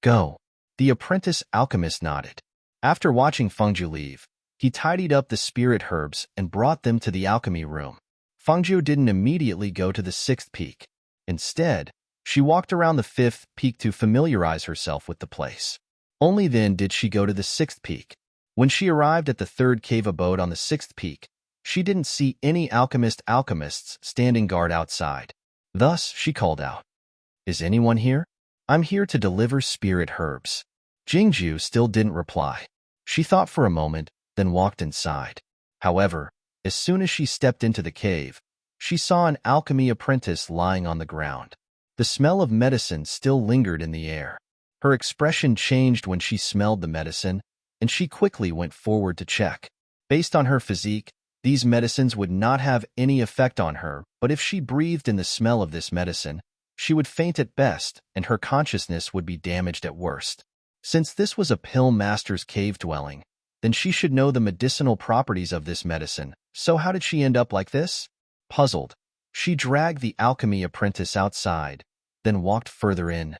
"Go." The apprentice alchemist nodded. After watching Fangju leave, he tidied up the spirit herbs and brought them to the alchemy room. Fangju didn't immediately go to the 6th peak. Instead, she walked around the 5th peak to familiarize herself with the place. Only then did she go to the 6th peak. When she arrived at the 3rd cave abode on the 6th peak, she didn't see any alchemists standing guard outside. Thus, she called out, "Is anyone here? I'm here to deliver spirit herbs." Jingju still didn't reply. She thought for a moment, then walked inside. However, as soon as she stepped into the cave, she saw an alchemy apprentice lying on the ground. The smell of medicine still lingered in the air. Her expression changed when she smelled the medicine, and she quickly went forward to check. Based on her physique, these medicines would not have any effect on her, but if she breathed in the smell of this medicine, she would faint at best, and her consciousness would be damaged at worst. Since this was a pill master's cave dwelling, then she should know the medicinal properties of this medicine. So how did she end up like this? Puzzled, she dragged the alchemy apprentice outside, then walked further in.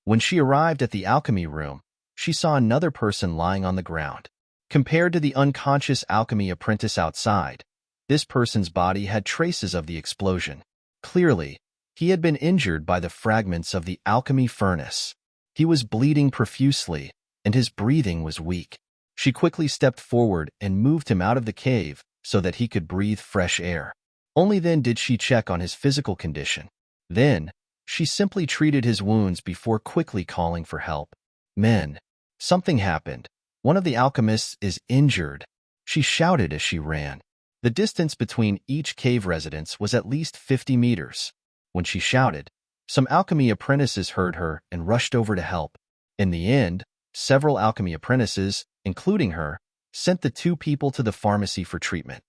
When she arrived at the alchemy room, she saw another person lying on the ground. Compared to the unconscious alchemy apprentice outside, this person's body had traces of the explosion. Clearly, he had been injured by the fragments of the alchemy furnace. He was bleeding profusely, and his breathing was weak. She quickly stepped forward and moved him out of the cave so that he could breathe fresh air. Only then did she check on his physical condition. Then, she simply treated his wounds before quickly calling for help. "Men, something happened. One of the alchemists is injured," she shouted as she ran. The distance between each cave residence was at least 50 meters. When she shouted, some alchemy apprentices heard her and rushed over to help. In the end, several alchemy apprentices, including her, sent the 2 people to the pharmacy for treatment.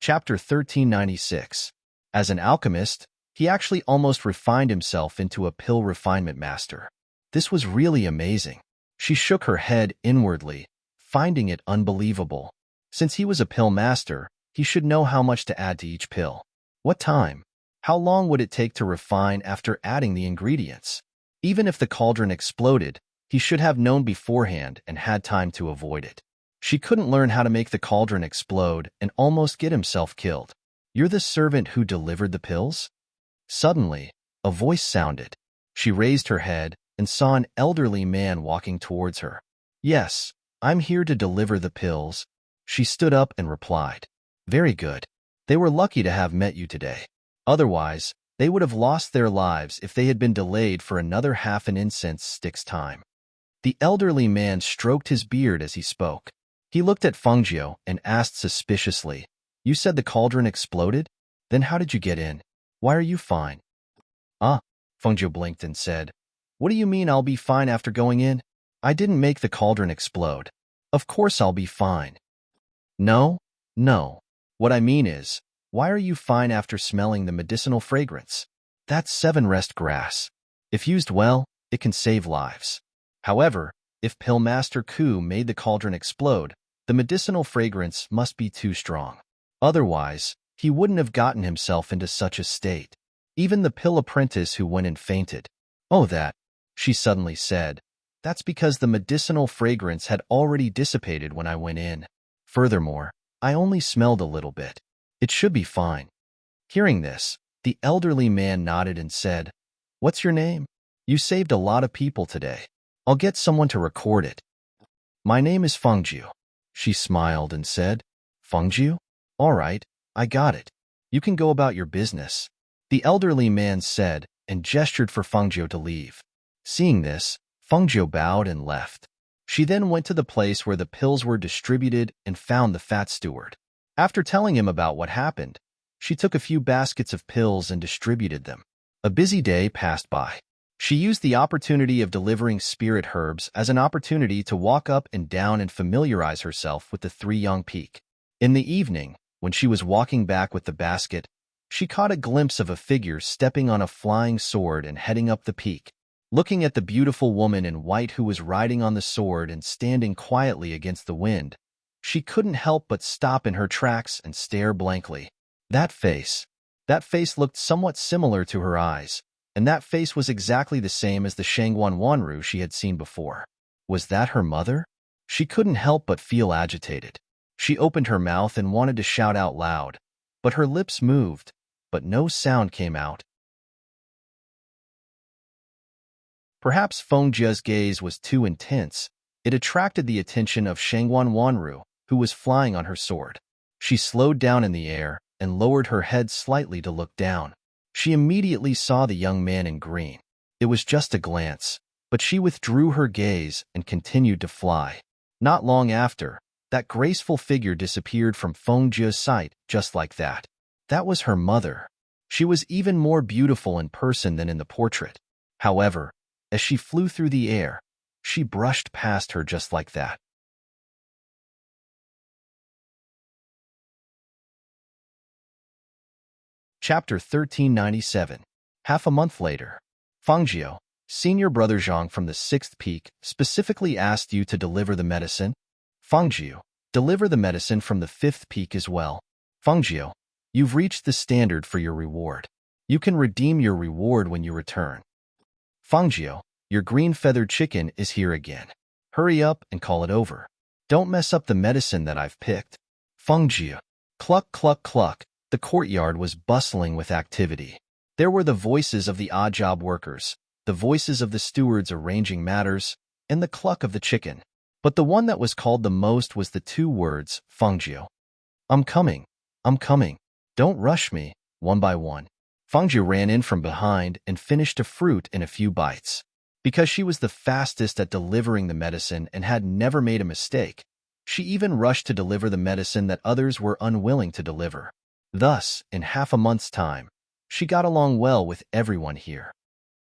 Chapter 1396. As an alchemist, he actually almost refined himself into a pill refinement master. This was really amazing. She shook her head inwardly, finding it unbelievable. Since he was a pill master, he should know how much to add to each pill. What time? How long would it take to refine after adding the ingredients? Even if the cauldron exploded, he should have known beforehand and had time to avoid it. She couldn't learn how to make the cauldron explode and almost get himself killed. "You're the servant who delivered the pills?" Suddenly, a voice sounded. She raised her head and saw an elderly man walking towards her. "Yes, I'm here to deliver the pills." She stood up and replied, "Very good. They were lucky to have met you today. Otherwise, they would have lost their lives if they had been delayed for another half an incense stick's time." The elderly man stroked his beard as he spoke. He looked at Fangio and asked suspiciously, "You said the cauldron exploded? Then how did you get in? Why are you fine?" "Ah," Fangio blinked and said, "What do you mean I'll be fine after going in? I didn't make the cauldron explode. Of course I'll be fine." No. What I mean is, why are you fine after smelling the medicinal fragrance? That's 7-rest grass. If used well, it can save lives. However, if Pill Master Ku made the cauldron explode, the medicinal fragrance must be too strong. Otherwise, he wouldn't have gotten himself into such a state. Even the pill apprentice who went and fainted. "Oh, that," she suddenly said, "that's because the medicinal fragrance had already dissipated when I went in. Furthermore, I only smelled a little bit. It should be fine." Hearing this, the elderly man nodded and said, "What's your name? You saved a lot of people today. I'll get someone to record it." "My name is Fengju." She smiled and said, "Fengju? All right, I got it. You can go about your business," the elderly man said and gestured for Fengju to leave. Seeing this, Fengju bowed and left. She then went to the place where the pills were distributed and found the fat steward. After telling him about what happened, she took a few baskets of pills and distributed them. A busy day passed by. She used the opportunity of delivering spirit herbs as an opportunity to walk up and down and familiarize herself with the three young peak. In the evening, when she was walking back with the basket, she caught a glimpse of a figure stepping on a flying sword and heading up the peak. Looking at the beautiful woman in white who was riding on the sword and standing quietly against the wind, she couldn't help but stop in her tracks and stare blankly. That face looked somewhat similar to her eyes, and that face was exactly the same as the Shangguan Wanru she had seen before. Was that her mother? She couldn't help but feel agitated. She opened her mouth and wanted to shout out loud, but her lips moved, but no sound came out. Perhaps Fengju's gaze was too intense. It attracted the attention of Shangguan Wanru, who was flying on her sword. She slowed down in the air and lowered her head slightly to look down. She immediately saw the young man in green. It was just a glance, but she withdrew her gaze and continued to fly. Not long after, that graceful figure disappeared from Fengju's sight just like that. That was her mother. She was even more beautiful in person than in the portrait. However, as she flew through the air, she brushed past her just like that. Chapter 1397. Half a month later. Fengju, senior brother Zhang from the 6th peak, specifically asked you to deliver the medicine. Fengju, deliver the medicine from the 5th peak as well. Fengju, you've reached the standard for your reward. You can redeem your reward when you return. Fengju, your green-feathered chicken is here again. Hurry up and call it over. Don't mess up the medicine that I've picked. Fengju. Cluck, cluck, cluck. The courtyard was bustling with activity. There were the voices of the odd job workers, the voices of the stewards arranging matters, and the cluck of the chicken. But the one that was called the most was the two words, Fengju. I'm coming. I'm coming. Don't rush me, one by one. Fengju ran in from behind and finished a fruit in a few bites. Because she was the fastest at delivering the medicine and had never made a mistake, she even rushed to deliver the medicine that others were unwilling to deliver. Thus, in half a month's time, she got along well with everyone here.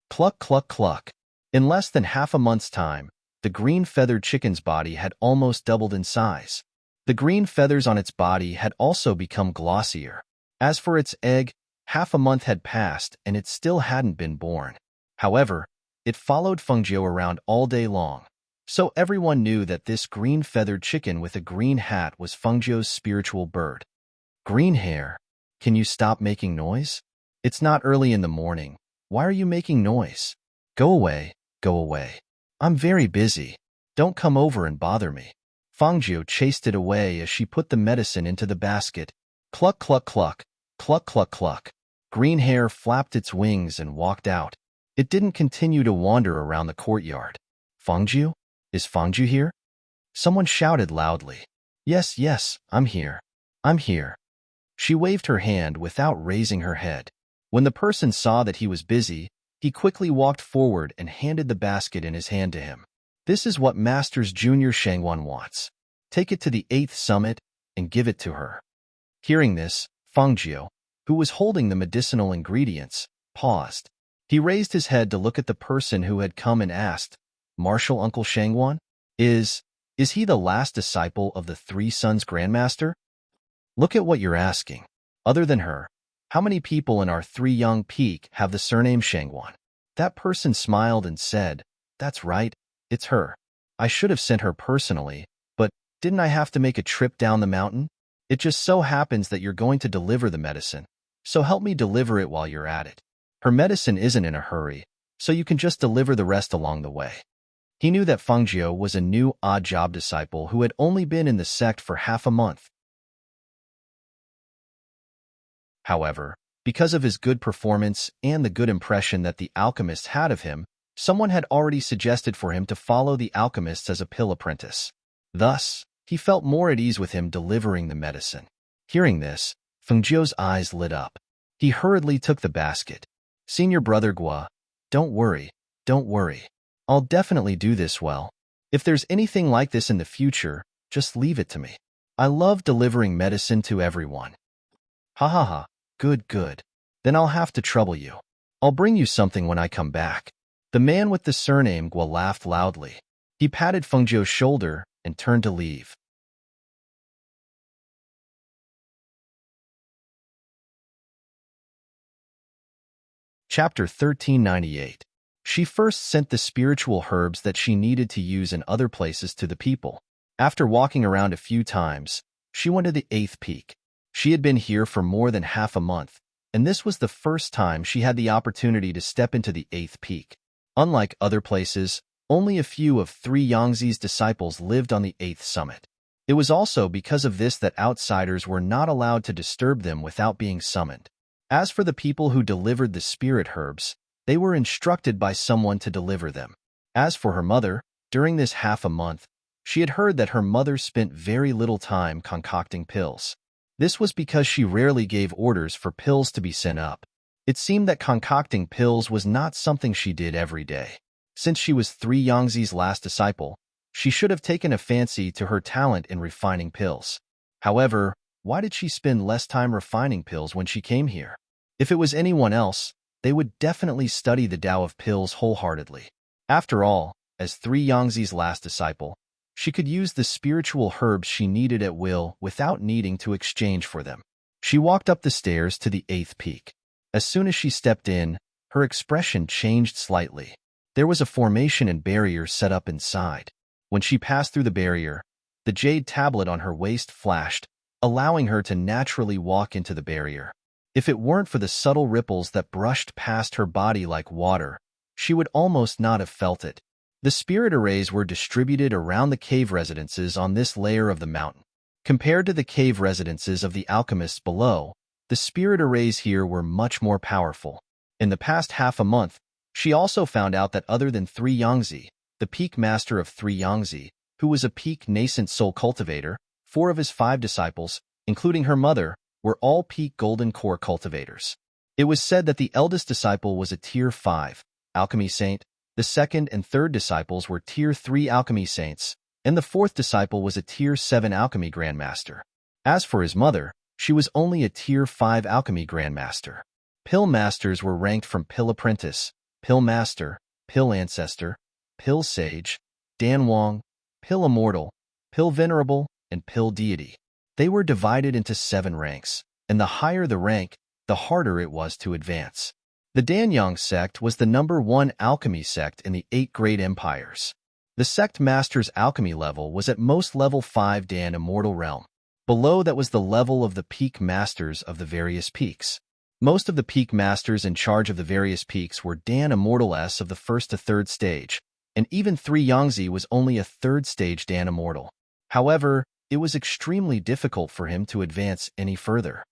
Cluck, cluck, cluck. In less than half a month's time, the green-feathered chicken's body had almost doubled in size. The green feathers on its body had also become glossier. As for its egg, half a month had passed and it still hadn't been born. However, it followed Fengju around all day long, so everyone knew that this green-feathered chicken with a green hat was Fengju's spiritual bird. Green hair, can you stop making noise? It's not early in the morning. Why are you making noise? Go away, go away. I'm very busy. Don't come over and bother me. Fengju chased it away as she put the medicine into the basket. Cluck, cluck, cluck, cluck, cluck, cluck. Green hair flapped its wings and walked out. It didn't continue to wander around the courtyard. Fengju? Is Fengju here? Someone shouted loudly. Yes, yes, I'm here. I'm here. She waved her hand without raising her head. When the person saw that he was busy, he quickly walked forward and handed the basket in his hand to him. This is what Masters Junior Shangguan wants. Take it to the 8th summit and give it to her. Hearing this, Fengju, who was holding the medicinal ingredients, paused. He raised his head to look at the person who had come and asked, Marshal Uncle Shangguan? Is he the last disciple of the Three Sons Grandmaster? Look at what you're asking. Other than her, how many people in our three young peak have the surname Shangguan? That person smiled and said, That's right, it's her. I should have sent her personally, but didn't I have to make a trip down the mountain? It just so happens that you're going to deliver the medicine, so help me deliver it while you're at it. Her medicine isn't in a hurry, so you can just deliver the rest along the way. He knew that Fengju was a new odd job disciple who had only been in the sect for half a month. However, because of his good performance and the good impression that the alchemist had of him, someone had already suggested for him to follow the alchemist as a pill apprentice. Thus, he felt more at ease with him delivering the medicine. Hearing this, Fengjiu's eyes lit up. He hurriedly took the basket. "Senior brother Gua, don't worry, don't worry. I'll definitely do this well. If there's anything like this in the future, just leave it to me. I love delivering medicine to everyone." "Ha ha ha, good, good. Then I'll have to trouble you. I'll bring you something when I come back." The man with the surname Gua laughed loudly. He patted Fengjiu's shoulder and turned to leave. Chapter 1398. She first sent the spiritual herbs that she needed to use in other places to the people. After walking around a few times, she went to the 8th peak. She had been here for more than half a month, and this was the first time she had the opportunity to step into the 8th peak. Unlike other places, only a few of 3 Yangzi's disciples lived on the 8th summit. It was also because of this that outsiders were not allowed to disturb them without being summoned. As for the people who delivered the spirit herbs, they were instructed by someone to deliver them. As for her mother, during this half a month, she had heard that her mother spent very little time concocting pills. This was because she rarely gave orders for pills to be sent up. It seemed that concocting pills was not something she did every day. Since she was 3 Yangzi's last disciple, she should have taken a fancy to her talent in refining pills. However, why did she spend less time refining pills when she came here? If it was anyone else, they would definitely study the Tao of pills wholeheartedly. After all, as 3 Yangzi's last disciple, she could use the spiritual herbs she needed at will without needing to exchange for them. She walked up the stairs to the 8th peak. As soon as she stepped in, her expression changed slightly. There was a formation and barrier set up inside. When she passed through the barrier, the jade tablet on her waist flashed, allowing her to naturally walk into the barrier. If it weren't for the subtle ripples that brushed past her body like water, she would almost not have felt it. The spirit arrays were distributed around the cave residences on this layer of the mountain. Compared to the cave residences of the alchemists below, the spirit arrays here were much more powerful. In the past half a month, she also found out that other than 3 Yangzi, the peak master of 3 Yangzi, who was a peak nascent soul cultivator, 4 of his 5 disciples, including her mother, were all peak golden core cultivators. It was said that the eldest disciple was a Tier 5 alchemy saint, the second and third disciples were Tier 3 alchemy saints, and the 4th disciple was a Tier 7 alchemy grandmaster. As for his mother, she was only a Tier 5 alchemy grandmaster. Pill masters were ranked from Pill Apprentice, Pill Master, Pill Ancestor, Pill Sage, Dan Wong, Pill Immortal, Pill Venerable, and Pill Deity. They were divided into 7 ranks, and the higher the rank, the harder it was to advance. The Danyang sect was the #1 alchemy sect in the 8 great empires. The sect master's alchemy level was at most level 5 Dan Immortal Realm. Below that was the level of the peak masters of the various peaks. Most of the peak masters in charge of the various peaks were Dan Immortal S of the 1st to 3rd stage, and even 3 Yangzi was only a 3rd stage Dan Immortal. However, it was extremely difficult for him to advance any further.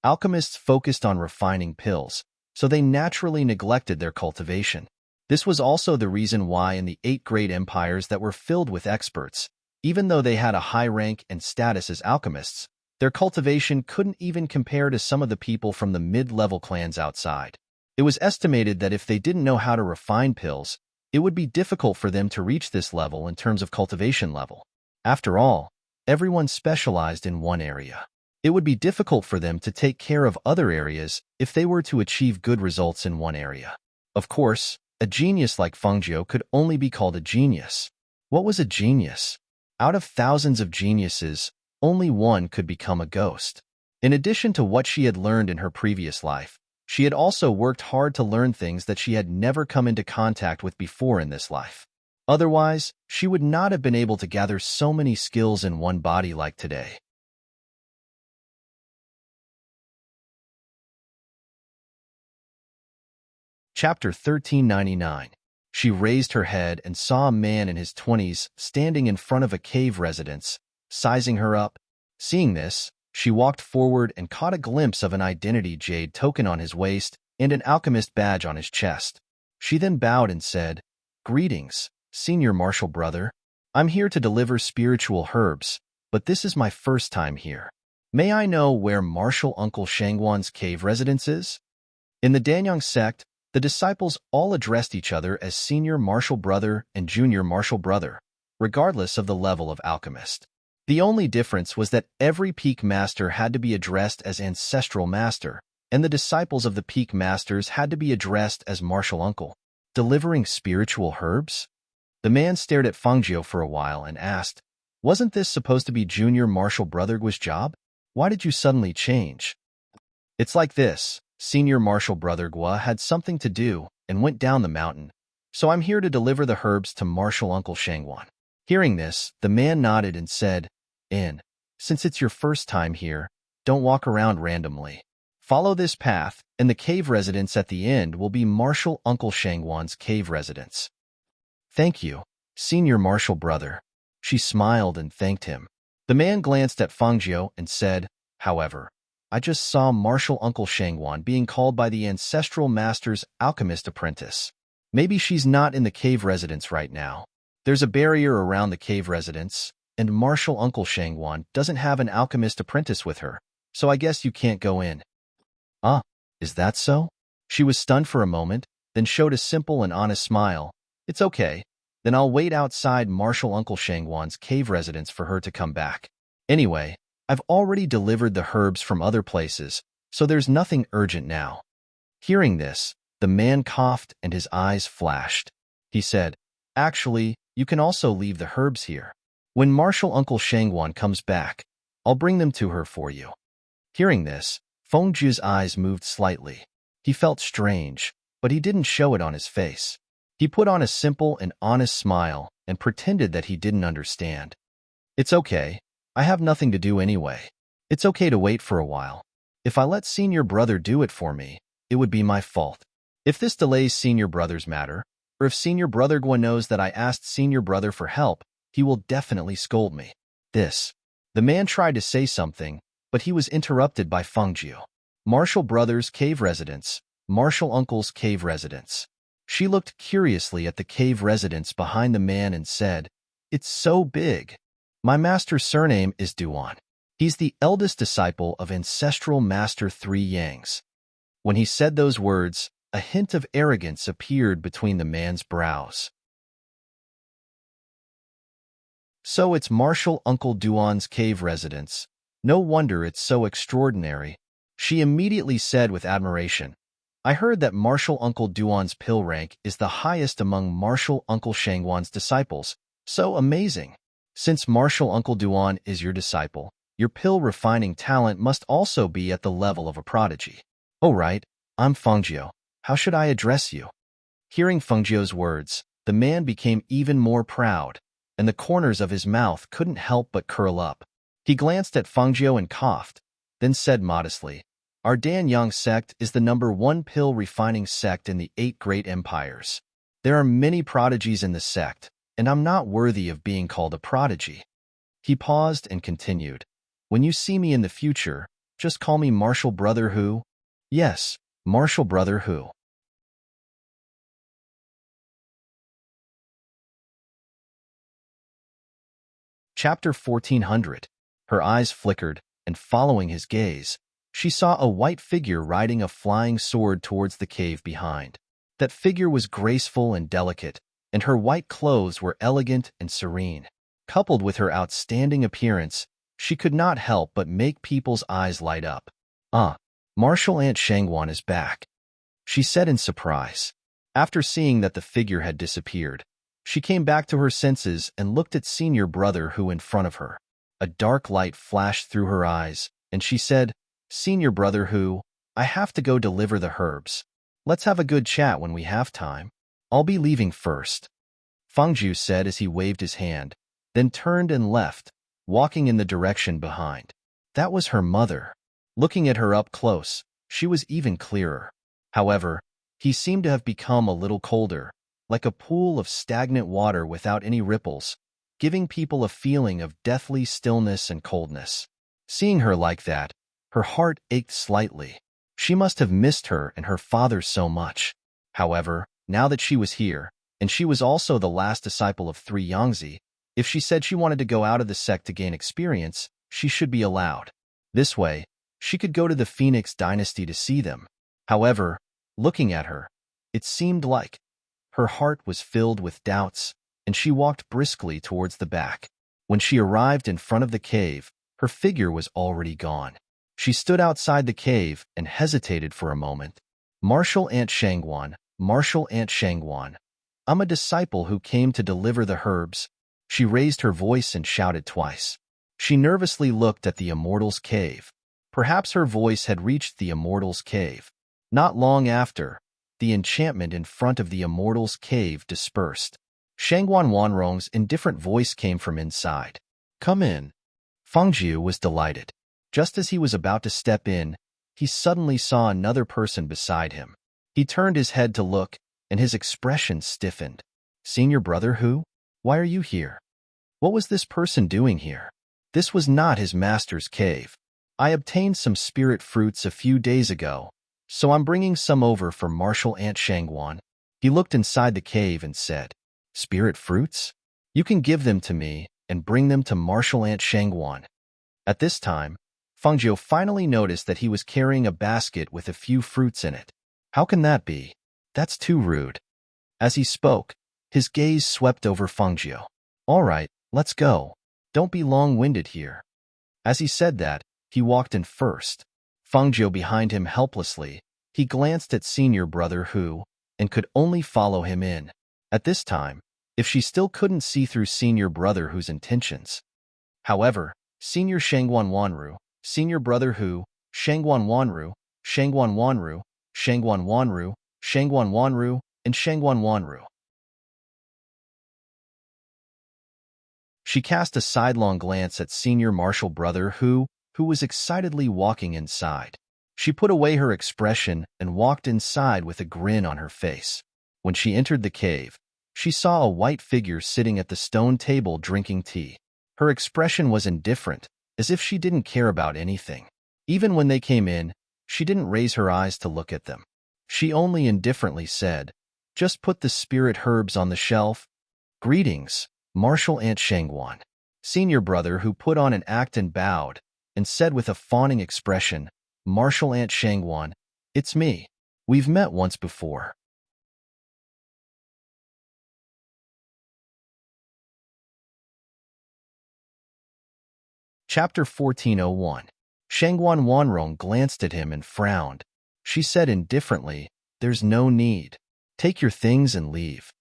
Alchemists focused on refining pills, so they naturally neglected their cultivation. This was also the reason why in the 8 great empires that were filled with experts, even though they had a high rank and status as alchemists, their cultivation couldn't even compare to some of the people from the mid-level clans outside. It was estimated that if they didn't know how to refine pills, it would be difficult for them to reach this level in terms of cultivation level. After all, everyone specialized in one area. It would be difficult for them to take care of other areas if they were to achieve good results in one area. Of course, a genius like Fengjiu could only be called a genius. What was a genius? Out of thousands of geniuses, only one could become a ghost. In addition to what she had learned in her previous life, she had also worked hard to learn things that she had never come into contact with before in this life. Otherwise, she would not have been able to gather so many skills in one body like today. Chapter 1399. She raised her head and saw a man in his 20s standing in front of a cave residence, sizing her up. Seeing this, She walked forward and caught a glimpse of an identity jade token on his waist and an alchemist badge on his chest. She then bowed and said, "Greetings, Senior Martial Brother. I'm here to deliver spiritual herbs, but this is my first time here. May I know where Martial Uncle Shangwan's cave residence is?" In the Danyang sect, the disciples all addressed each other as Senior Martial Brother and Junior Martial Brother, regardless of the level of alchemist. The only difference was that every peak master had to be addressed as Ancestral Master, and the disciples of the peak masters had to be addressed as Martial Uncle. Delivering spiritual herbs? The man stared at Fangzhou for a while and asked, "Wasn't this supposed to be Junior Martial Brother Gua's job? Why did you suddenly change?" "It's like this. Senior Martial Brother Gua had something to do and went down the mountain, so I'm here to deliver the herbs to Martial Uncle Shangwan." Hearing this, the man nodded and said, Since it's your first time here, don't walk around randomly. Follow this path, and the cave residence at the end will be Martial Uncle Shangwan's cave residence." "Thank you, Senior Martial Brother." She smiled and thanked him. The man glanced at Fangzhou and said, "However, I just saw Martial Uncle Shangwan being called by the Ancestral Master's alchemist apprentice. Maybe she's not in the cave residence right now. There's a barrier around the cave residence, and Martial Uncle Shangwan doesn't have an alchemist apprentice with her, so I guess you can't go in." "Ah, is that so?" She was stunned for a moment, then showed a simple and honest smile. "It's okay. Then I'll wait outside Martial Uncle Shangwan's cave residence for her to come back. Anyway, I've already delivered the herbs from other places, so there's nothing urgent now." Hearing this, the man coughed and his eyes flashed. He said, "Actually, you can also leave the herbs here. When Martial Uncle Shangwan comes back, I'll bring them to her for you." Hearing this, Fengzhu's eyes moved slightly. He felt strange, but he didn't show it on his face. He put on a simple and honest smile and pretended that he didn't understand. "It's okay. I have nothing to do anyway. It's okay to wait for a while. If I let Senior Brother do it for me, it would be my fault. If this delays Senior Brother's matter, or if Senior Brother Gua knows that I asked Senior Brother for help, he will definitely scold me." The man tried to say something, but he was interrupted by Fengzhu. "Martial Brother's cave residence, Martial Uncle's cave residence." She looked curiously at the cave residence behind the man and said, "It's so big. My master's surname is Duan. He's the eldest disciple of Ancestral Master Three Yangs." When he said those words, a hint of arrogance appeared between the man's brows. "So it's Martial Uncle Duan's cave residence. No wonder it's so extraordinary," she immediately said with admiration. "I heard that Martial Uncle Duan's pill rank is the highest among Martial Uncle Shangwan's disciples. So amazing. Since Martial Uncle Duan is your disciple, your pill refining talent must also be at the level of a prodigy." "Oh right, I'm Fengzhou. How should I address you?" Hearing Fengzhou's words, the man became even more proud, and the corners of his mouth couldn't help but curl up. He glanced at Fengzhou and coughed, then said modestly, "Our Danyang sect is the #1 pill refining sect in the 8 great empires. There are many prodigies in the sect, and I'm not worthy of being called a prodigy." He paused and continued, "When you see me in the future, just call me Martial Brother Hu." "Yes, Martial Brother Hu." Chapter 1400. Her eyes flickered, and following his gaze, she saw a white figure riding a flying sword towards the cave behind. That figure was graceful and delicate, and her white clothes were elegant and serene. Coupled with her outstanding appearance, she could not help but make people's eyes light up. "Ah, Martial Aunt Shangwan is back," she said in surprise. After seeing that the figure had disappeared, she came back to her senses and looked at Senior Brother Hu in front of her. A dark light flashed through her eyes, and she said, "Senior Brother Hu, I have to go deliver the herbs. Let's have a good chat when we have time. I'll be leaving first." Fengzhu said as he waved his hand, then turned and left, walking in the direction behind. That was her mother. Looking at her up close, she was even clearer. However, he seemed to have become a little colder, like a pool of stagnant water without any ripples, giving people a feeling of deathly stillness and coldness. Seeing her like that, her heart ached slightly. She must have missed her and her father so much. However, now that she was here, and she was also the last disciple of three Yangtze, if she said she wanted to go out of the sect to gain experience, she should be allowed. This way, she could go to the Phoenix Dynasty to see them. However, looking at her, it seemed like her heart was filled with doubts, and she walked briskly towards the back. When she arrived in front of the cave, her figure was already gone. She stood outside the cave and hesitated for a moment. Martial Aunt Shangguan, Martial Aunt Shangguan, I'm a disciple who came to deliver the herbs. She raised her voice and shouted twice. She nervously looked at the Immortal's cave. Perhaps her voice had reached the Immortal's cave. Not long after, the enchantment in front of the Immortal's cave dispersed. Shangguan Wanrong's indifferent voice came from inside. Come in. Fengjiu was delighted. Just as he was about to step in, he suddenly saw another person beside him. He turned his head to look, and his expression stiffened. Senior brother who? Why are you here? What was this person doing here? This was not his master's cave. I obtained some spirit fruits a few days ago, so I'm bringing some over for Martial Aunt Shangguan. He looked inside the cave and said, Spirit fruits? You can give them to me and bring them to Martial Aunt Shangguan. At this time, Fengjiu finally noticed that he was carrying a basket with a few fruits in it. How can that be? That's too rude. As he spoke, his gaze swept over Fengjiu. All right, let's go. Don't be long-winded here. As he said that, he walked in first. Fengjiu behind him helplessly. He glanced at senior brother Hu and could only follow him in. At this time, if she still couldn't see through senior brother Hu's intentions. However, senior Shangguan Wanru, senior brother Hu, Shangguan Wanru, Shangguan Wanru, Shangguan Wanru, Shangguan Wanru, and Shangguan Wanru. She cast a sidelong glance at senior martial brother Hu was excitedly walking inside. She put away her expression and walked inside with a grin on her face. When she entered the cave, she saw a white figure sitting at the stone table drinking tea. Her expression was indifferent, as if she didn't care about anything. Even when they came in, she didn't raise her eyes to look at them. She only indifferently said, Just put the spirit herbs on the shelf. Greetings, Martial Aunt Shangguan. Senior brother Hu put on an act and bowed, and said with a fawning expression, Martial Aunt Shangguan, it's me. We've met once before. Chapter 1401. Shangguan Wanrong glanced at him and frowned. She said indifferently, There's no need. Take your things and leave.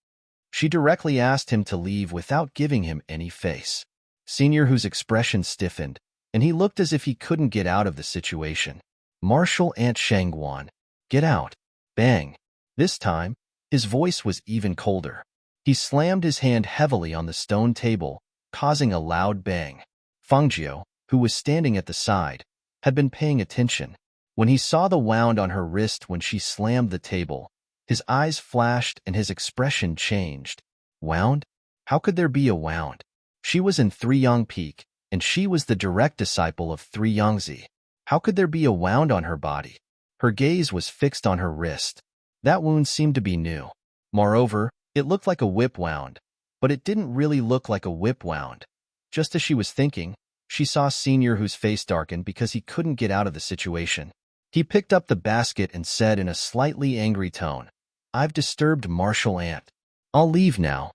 She directly asked him to leave without giving him any face. Senior Hu's expression stiffened, and he looked as if he couldn't get out of the situation. Martial Aunt Shangguan, get out. Bang. This time, his voice was even colder. He slammed his hand heavily on the stone table, causing a loud bang. Fengjiu, who was standing at the side, had been paying attention. When he saw the wound on her wrist when she slammed the table, his eyes flashed and his expression changed. Wound? How could there be a wound? She was in Three Yang Peak, and she was the direct disciple of Three Yangtze. How could there be a wound on her body? Her gaze was fixed on her wrist. That wound seemed to be new. Moreover, it looked like a whip wound, but it didn't really look like a whip wound. Just as she was thinking, she saw Senior Hu's face darken because he couldn't get out of the situation. He picked up the basket and said in a slightly angry tone, I've disturbed Martial Aunt. I'll leave now.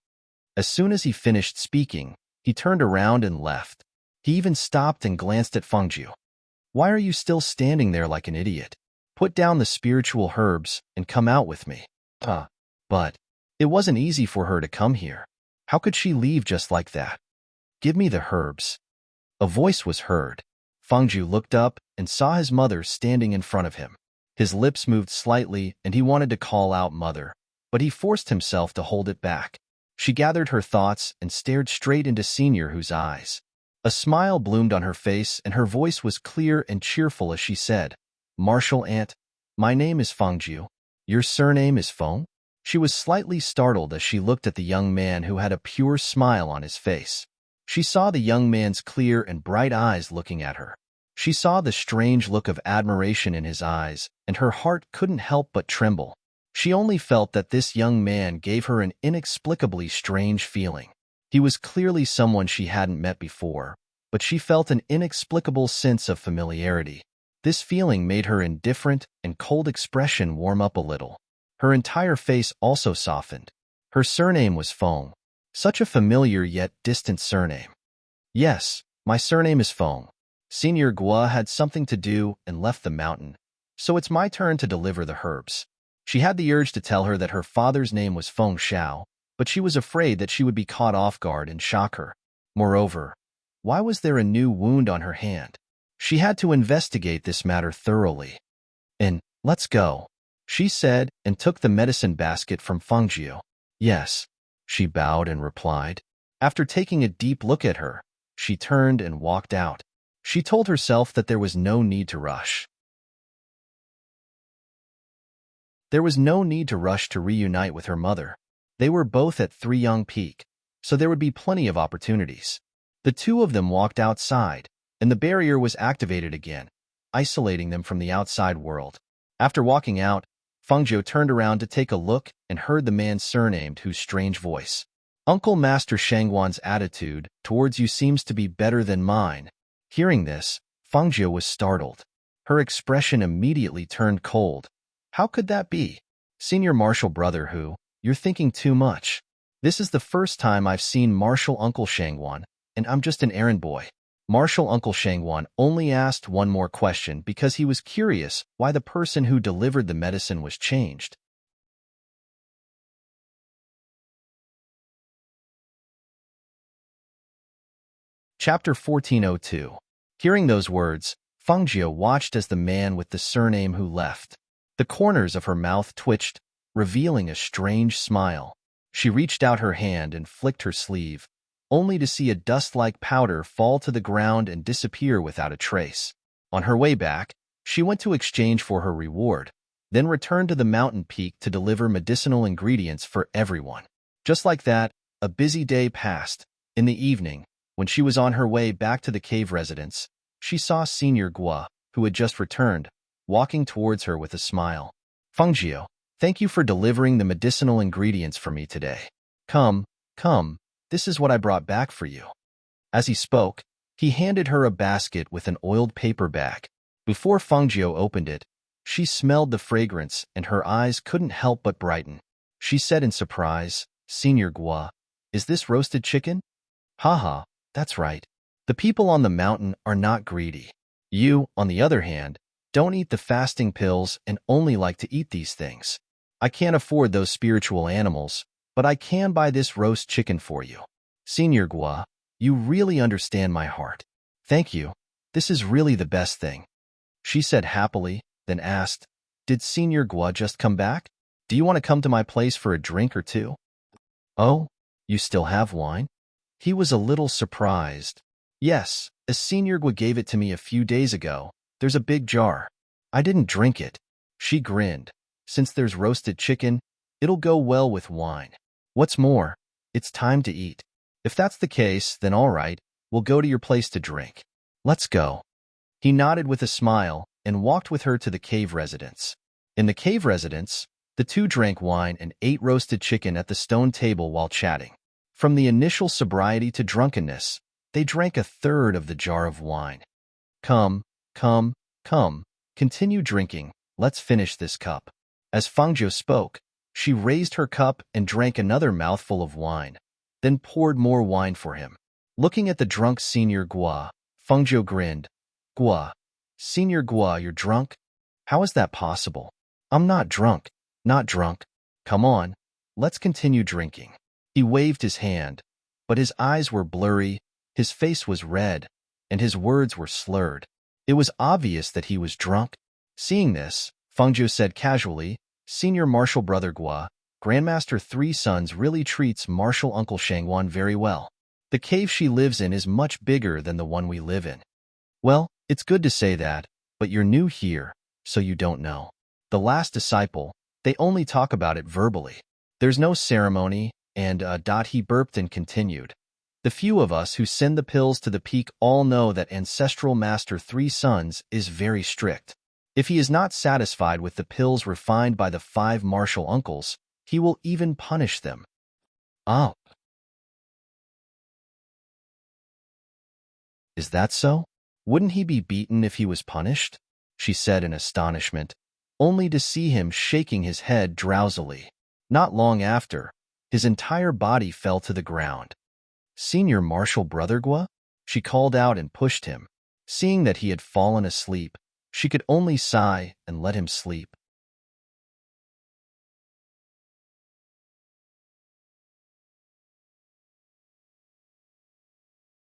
As soon as he finished speaking, he turned around and left. He even stopped and glanced at Fengjiu. Why are you still standing there like an idiot? Put down the spiritual herbs and come out with me. But it wasn't easy for her to come here. How could she leave just like that? Give me the herbs. A voice was heard. Fengjiu looked up and saw his mother standing in front of him. His lips moved slightly and he wanted to call out mother, but he forced himself to hold it back. She gathered her thoughts and stared straight into Senior Hu's eyes. A smile bloomed on her face and her voice was clear and cheerful as she said, Martial Aunt, my name is Fengjiu. Your surname is Feng? She was slightly startled as she looked at the young man who had a pure smile on his face. She saw the young man's clear and bright eyes looking at her. She saw the strange look of admiration in his eyes, and her heart couldn't help but tremble. She only felt that this young man gave her an inexplicably strange feeling. He was clearly someone she hadn't met before, but she felt an inexplicable sense of familiarity. This feeling made her indifferent and cold expression warm up a little. Her entire face also softened. Her surname was Feng. Such a familiar yet distant surname. Yes, my surname is Feng. Senior Gua had something to do and left the mountain, so it's my turn to deliver the herbs. She had the urge to tell her that her father's name was Feng Xiao, but she was afraid that she would be caught off guard and shock her. Moreover, why was there a new wound on her hand? She had to investigate this matter thoroughly. Let's go, she said and took the medicine basket from Fengjiu. Yes, she bowed and replied. After taking a deep look at her, she turned and walked out. She told herself that there was no need to rush. There was no need to rush to reunite with her mother. They were both at Three Young Peak, so there would be plenty of opportunities. The two of them walked outside, and the barrier was activated again, isolating them from the outside world. After walking out, Fengjiu turned around to take a look and heard the man surnamed whose strange voice. Uncle Master Shangwan's attitude towards you seems to be better than mine. Hearing this, Fengjiu was startled. Her expression immediately turned cold. How could that be? Senior Martial Brother who? You're thinking too much. This is the first time I've seen Martial Uncle Shangwan, and I'm just an errand boy. Martial Uncle Shangwan only asked one more question because he was curious why the person who delivered the medicine was changed. Chapter 1402. Hearing those words, Fengjiu watched as the man with the surname who left. The corners of her mouth twitched, revealing a strange smile. She reached out her hand and flicked her sleeve, only to see a dust-like powder fall to the ground and disappear without a trace. On her way back, she went to exchange for her reward, then returned to the mountain peak to deliver medicinal ingredients for everyone. Just like that, a busy day passed. In the evening, when she was on her way back to the cave residence, she saw Senior Gua, who had just returned, walking towards her with a smile. Fengjiu, thank you for delivering the medicinal ingredients for me today. Come, this is what I brought back for you. As he spoke, he handed her a basket with an oiled paper bag. Before Fengjiu opened it, she smelled the fragrance and her eyes couldn't help but brighten. She said in surprise, Senior Gua, is this roasted chicken? Haha, that's right. The people on the mountain are not greedy. You, on the other hand, don't eat the fasting pills and only like to eat these things. I can't afford those spiritual animals, but I can buy this roast chicken for you. Senior Gua, you really understand my heart. Thank you. This is really the best thing. She said happily, then asked, did Senior Gua just come back? Do you want to come to my place for a drink or two? Oh, you still have wine? He was a little surprised. Yes, as Senior Gua gave it to me a few days ago. There's a big jar. I didn't drink it. She grinned. Since there's roasted chicken, it'll go well with wine. What's more, it's time to eat. If that's the case, then all right, we'll go to your place to drink. Let's go. He nodded with a smile and walked with her to the cave residence. In the cave residence, the two drank wine and ate roasted chicken at the stone table while chatting. From the initial sobriety to drunkenness, they drank a third of the jar of wine. Come, continue drinking, let's finish this cup. As Fengjiu spoke, she raised her cup and drank another mouthful of wine, then poured more wine for him. Looking at the drunk Senior Gua, Fengjiu grinned. Gua, Senior Gua, you're drunk? How is that possible? I'm not drunk. Come on, let's continue drinking. He waved his hand, but his eyes were blurry, his face was red, and his words were slurred. It was obvious that he was drunk. Seeing this, Fengjiu said casually, Senior Martial Brother Gua, Grandmaster Three Sons really treats Martial Uncle Shangwan very well. The cave she lives in is much bigger than the one we live in. Well, it's good to say that, but you're new here, so you don't know. The last disciple, they only talk about it verbally. There's no ceremony, and he burped and continued. The few of us who send the pills to the peak all know that Ancestral Master Three Sons is very strict. If he is not satisfied with the pills refined by the 5 martial uncles, he will even punish them. Oh, is that so? Wouldn't he be beaten if he was punished? She said in astonishment, only to see him shaking his head drowsily. Not long after, his entire body fell to the ground. Senior Marshal Brother Gua? She called out and pushed him. Seeing that he had fallen asleep, she could only sigh and let him sleep.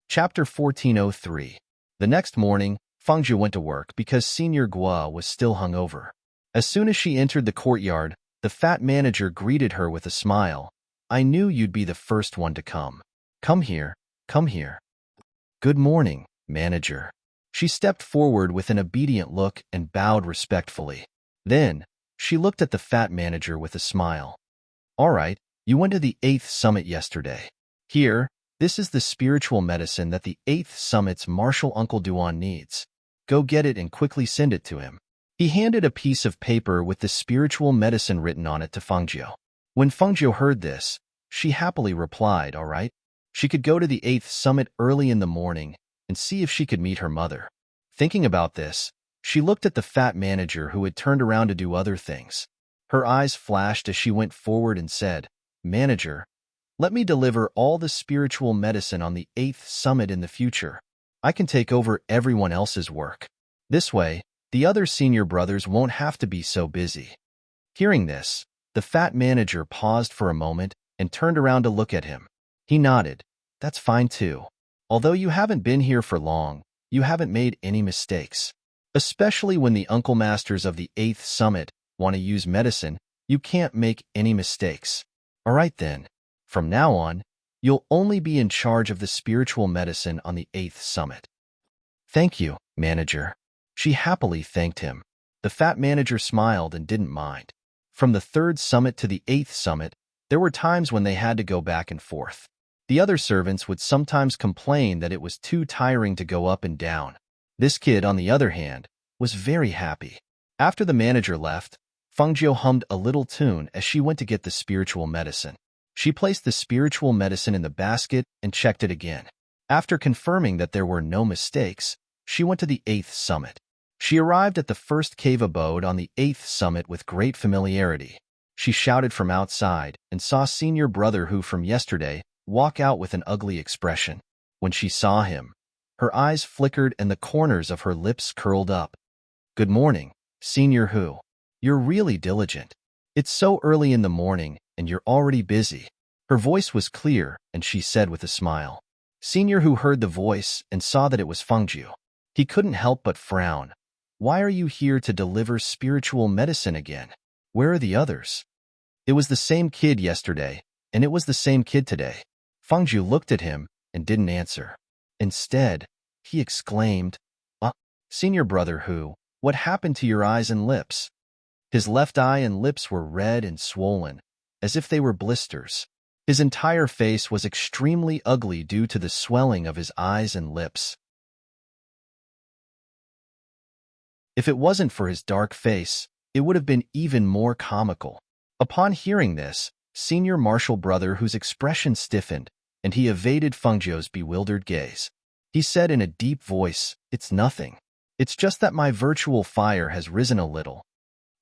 Chapter 1403. The next morning, Fangzhe went to work because Senior Gua was still hungover. As soon as she entered the courtyard, the fat manager greeted her with a smile. I knew you'd be the first one to come. Come here, come here. Good morning, manager. She stepped forward with an obedient look and bowed respectfully. Then, she looked at the fat manager with a smile. All right, you went to the 8th summit yesterday. Here, this is the spiritual medicine that the 8th summit's Martial Uncle Duan needs. Go get it and quickly send it to him. He handed a piece of paper with the spiritual medicine written on it to Fangzhe. When Fangzhe heard this, she happily replied, all right. She could go to the 8th summit early in the morning and see if she could meet her mother. Thinking about this, she looked at the fat manager who had turned around to do other things. Her eyes flashed as she went forward and said, Manager, let me deliver all the spiritual medicine on the 8th summit in the future. I can take over everyone else's work. This way, the other senior brothers won't have to be so busy. Hearing this, the fat manager paused for a moment and turned around to look at him. He nodded. That's fine too. Although you haven't been here for long, you haven't made any mistakes. Especially when the Uncle Masters of the 8th Summit want to use medicine, you can't make any mistakes. All right then. From now on, you'll only be in charge of the spiritual medicine on the 8th Summit. Thank you, manager. She happily thanked him. The fat manager smiled and didn't mind. From the 3rd Summit to the 8th Summit, there were times when they had to go back and forth. The other servants would sometimes complain that it was too tiring to go up and down. This kid, on the other hand, was very happy. After the manager left, Fangzhe hummed a little tune as she went to get the spiritual medicine. She placed the spiritual medicine in the basket and checked it again. After confirming that there were no mistakes, she went to the 8th Summit. She arrived at the first cave abode on the 8th Summit with great familiarity. She shouted from outside and saw Senior Brother who from yesterday walk out with an ugly expression. When she saw him, her eyes flickered and the corners of her lips curled up. Good morning, Senior Hu. You're really diligent. It's so early in the morning and you're already busy. Her voice was clear and she said with a smile. Senior Hu heard the voice and saw that it was Fangzhe. He couldn't help but frown. Why are you here to deliver spiritual medicine again? Where are the others? It was the same kid yesterday, and it was the same kid today. Fangzhe looked at him and didn't answer. Instead, he exclaimed, Senior Brother Hu, what happened to your eyes and lips? His left eye and lips were red and swollen, as if they were blisters. His entire face was extremely ugly due to the swelling of his eyes and lips. If it wasn't for his dark face, it would have been even more comical. Upon hearing this, Senior Marshal Brother Hu's expression stiffened, and he evaded Fangzhe's bewildered gaze. He said in a deep voice, It's nothing. It's just that my virtual fire has risen a little.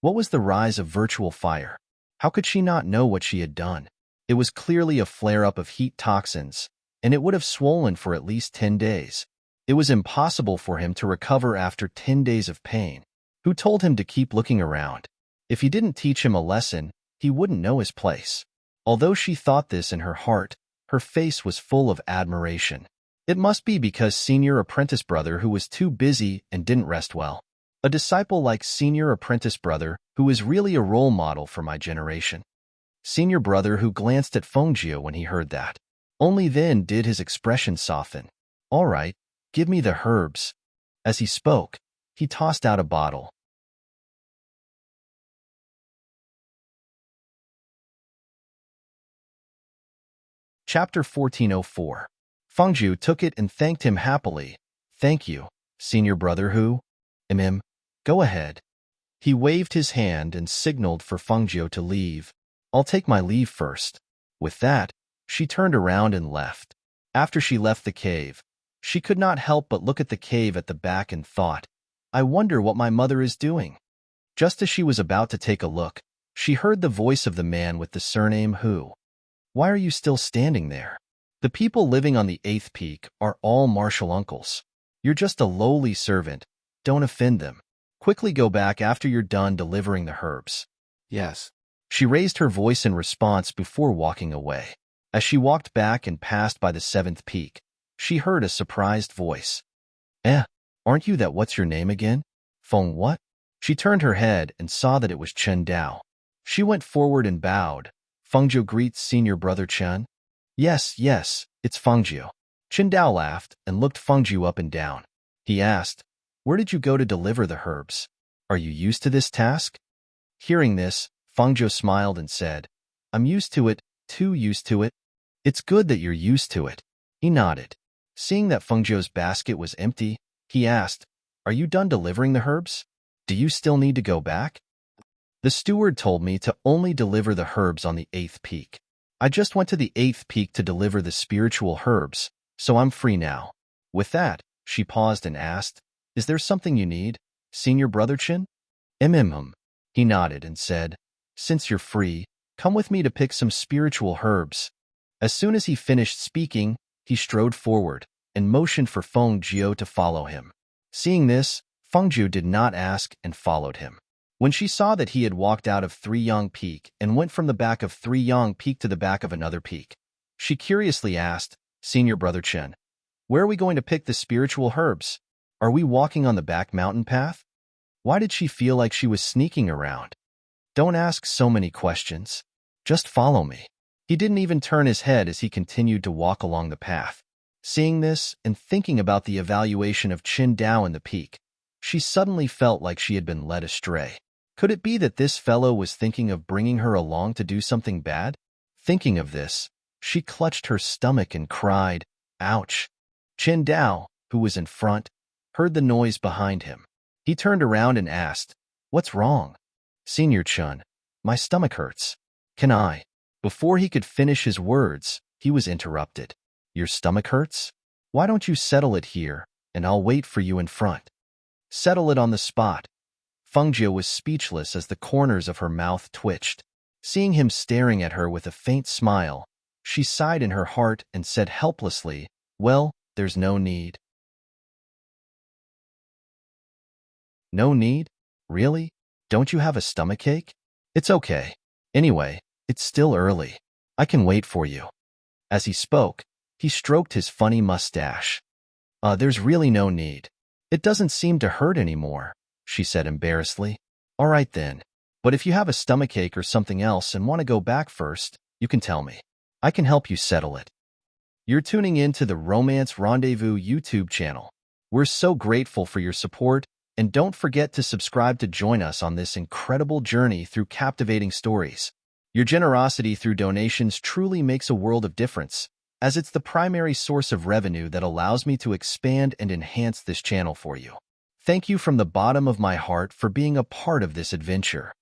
What was the rise of virtual fire? How could she not know what she had done? It was clearly a flare-up of heat toxins, and it would have swollen for at least 10 days. It was impossible for him to recover after 10 days of pain. Who told him to keep looking around? If he didn't teach him a lesson, he wouldn't know his place. Although she thought this in her heart, her face was full of admiration. It must be because Senior Apprentice Brother Hu was too busy and didn't rest well. A disciple like Senior Apprentice Brother Hu is really a role model for my generation. Senior Brother Hu glanced at Fangzhe when he heard that. Only then did his expression soften. All right, give me the herbs. As he spoke, he tossed out a bottle. Chapter 1404. Fengju took it and thanked him happily. Thank you, senior brother Hu. Go ahead. He waved his hand and signaled for Fengju to leave. I'll take my leave first. With that, she turned around and left. After she left the cave, she could not help but look at the cave at the back and thought, I wonder what my mother is doing. Just as she was about to take a look, she heard the voice of the man with the surname Hu. Why are you still standing there? The people living on the 8th peak are all martial uncles. You're just a lowly servant. Don't offend them. Quickly go back after you're done delivering the herbs. Yes. She raised her voice in response before walking away. As she walked back and passed by the 7th peak, she heard a surprised voice. Aren't you that what's your name again? Feng what? She turned her head and saw that it was Chen Dao. She went forward and bowed. Fengju greets senior brother Chen. Yes, it's Fengju. Chen Dao laughed and looked Fengju up and down. He asked, where did you go to deliver the herbs? Are you used to this task? Hearing this, Fengju smiled and said, I'm used to it, too used to it. It's good that you're used to it. He nodded. Seeing that Fengju's basket was empty, he asked, are you done delivering the herbs? Do you still need to go back? The steward told me to only deliver the herbs on the 8th peak. I just went to the 8th peak to deliver the spiritual herbs, so I'm free now. With that, she paused and asked, is there something you need, senior brother Chen? He nodded and said, since you're free, come with me to pick some spiritual herbs. As soon as he finished speaking, he strode forward and motioned for Fengju to follow him. Seeing this, Fengju did not ask and followed him. When she saw that he had walked out of 3 Yang Peak and went from the back of 3 Yang Peak to the back of another peak, she curiously asked, senior brother Chen, where are we going to pick the spiritual herbs? Are we walking on the back mountain path? Why did she feel like she was sneaking around? Don't ask so many questions. Just follow me. He didn't even turn his head as he continued to walk along the path. Seeing this and thinking about the evaluation of Qin Dao in the peak, she suddenly felt like she had been led astray. Could it be that this fellow was thinking of bringing her along to do something bad? Thinking of this, she clutched her stomach and cried, ouch. Qin Dao, who was in front, heard the noise behind him. He turned around and asked, what's wrong? Senior Chun, my stomach hurts. Can I? Before he could finish his words, he was interrupted. Your stomach hurts? Why don't you settle it here, and I'll wait for you in front. Settle it on the spot. Fengju was speechless as the corners of her mouth twitched. Seeing him staring at her with a faint smile, she sighed in her heart and said helplessly, well, there's no need. No need? Really? Don't you have a stomachache? It's okay. Anyway, it's still early. I can wait for you. As he spoke, he stroked his funny mustache. There's really no need. It doesn't seem to hurt anymore, she said embarrassedly. All right then. But if you have a stomachache or something else and want to go back first, you can tell me. I can help you settle it. You're tuning in to the Romance Rendezvous YouTube channel. We're so grateful for your support, and don't forget to subscribe to join us on this incredible journey through captivating stories. Your generosity through donations truly makes a world of difference, as it's the primary source of revenue that allows me to expand and enhance this channel for you. Thank you from the bottom of my heart for being a part of this adventure.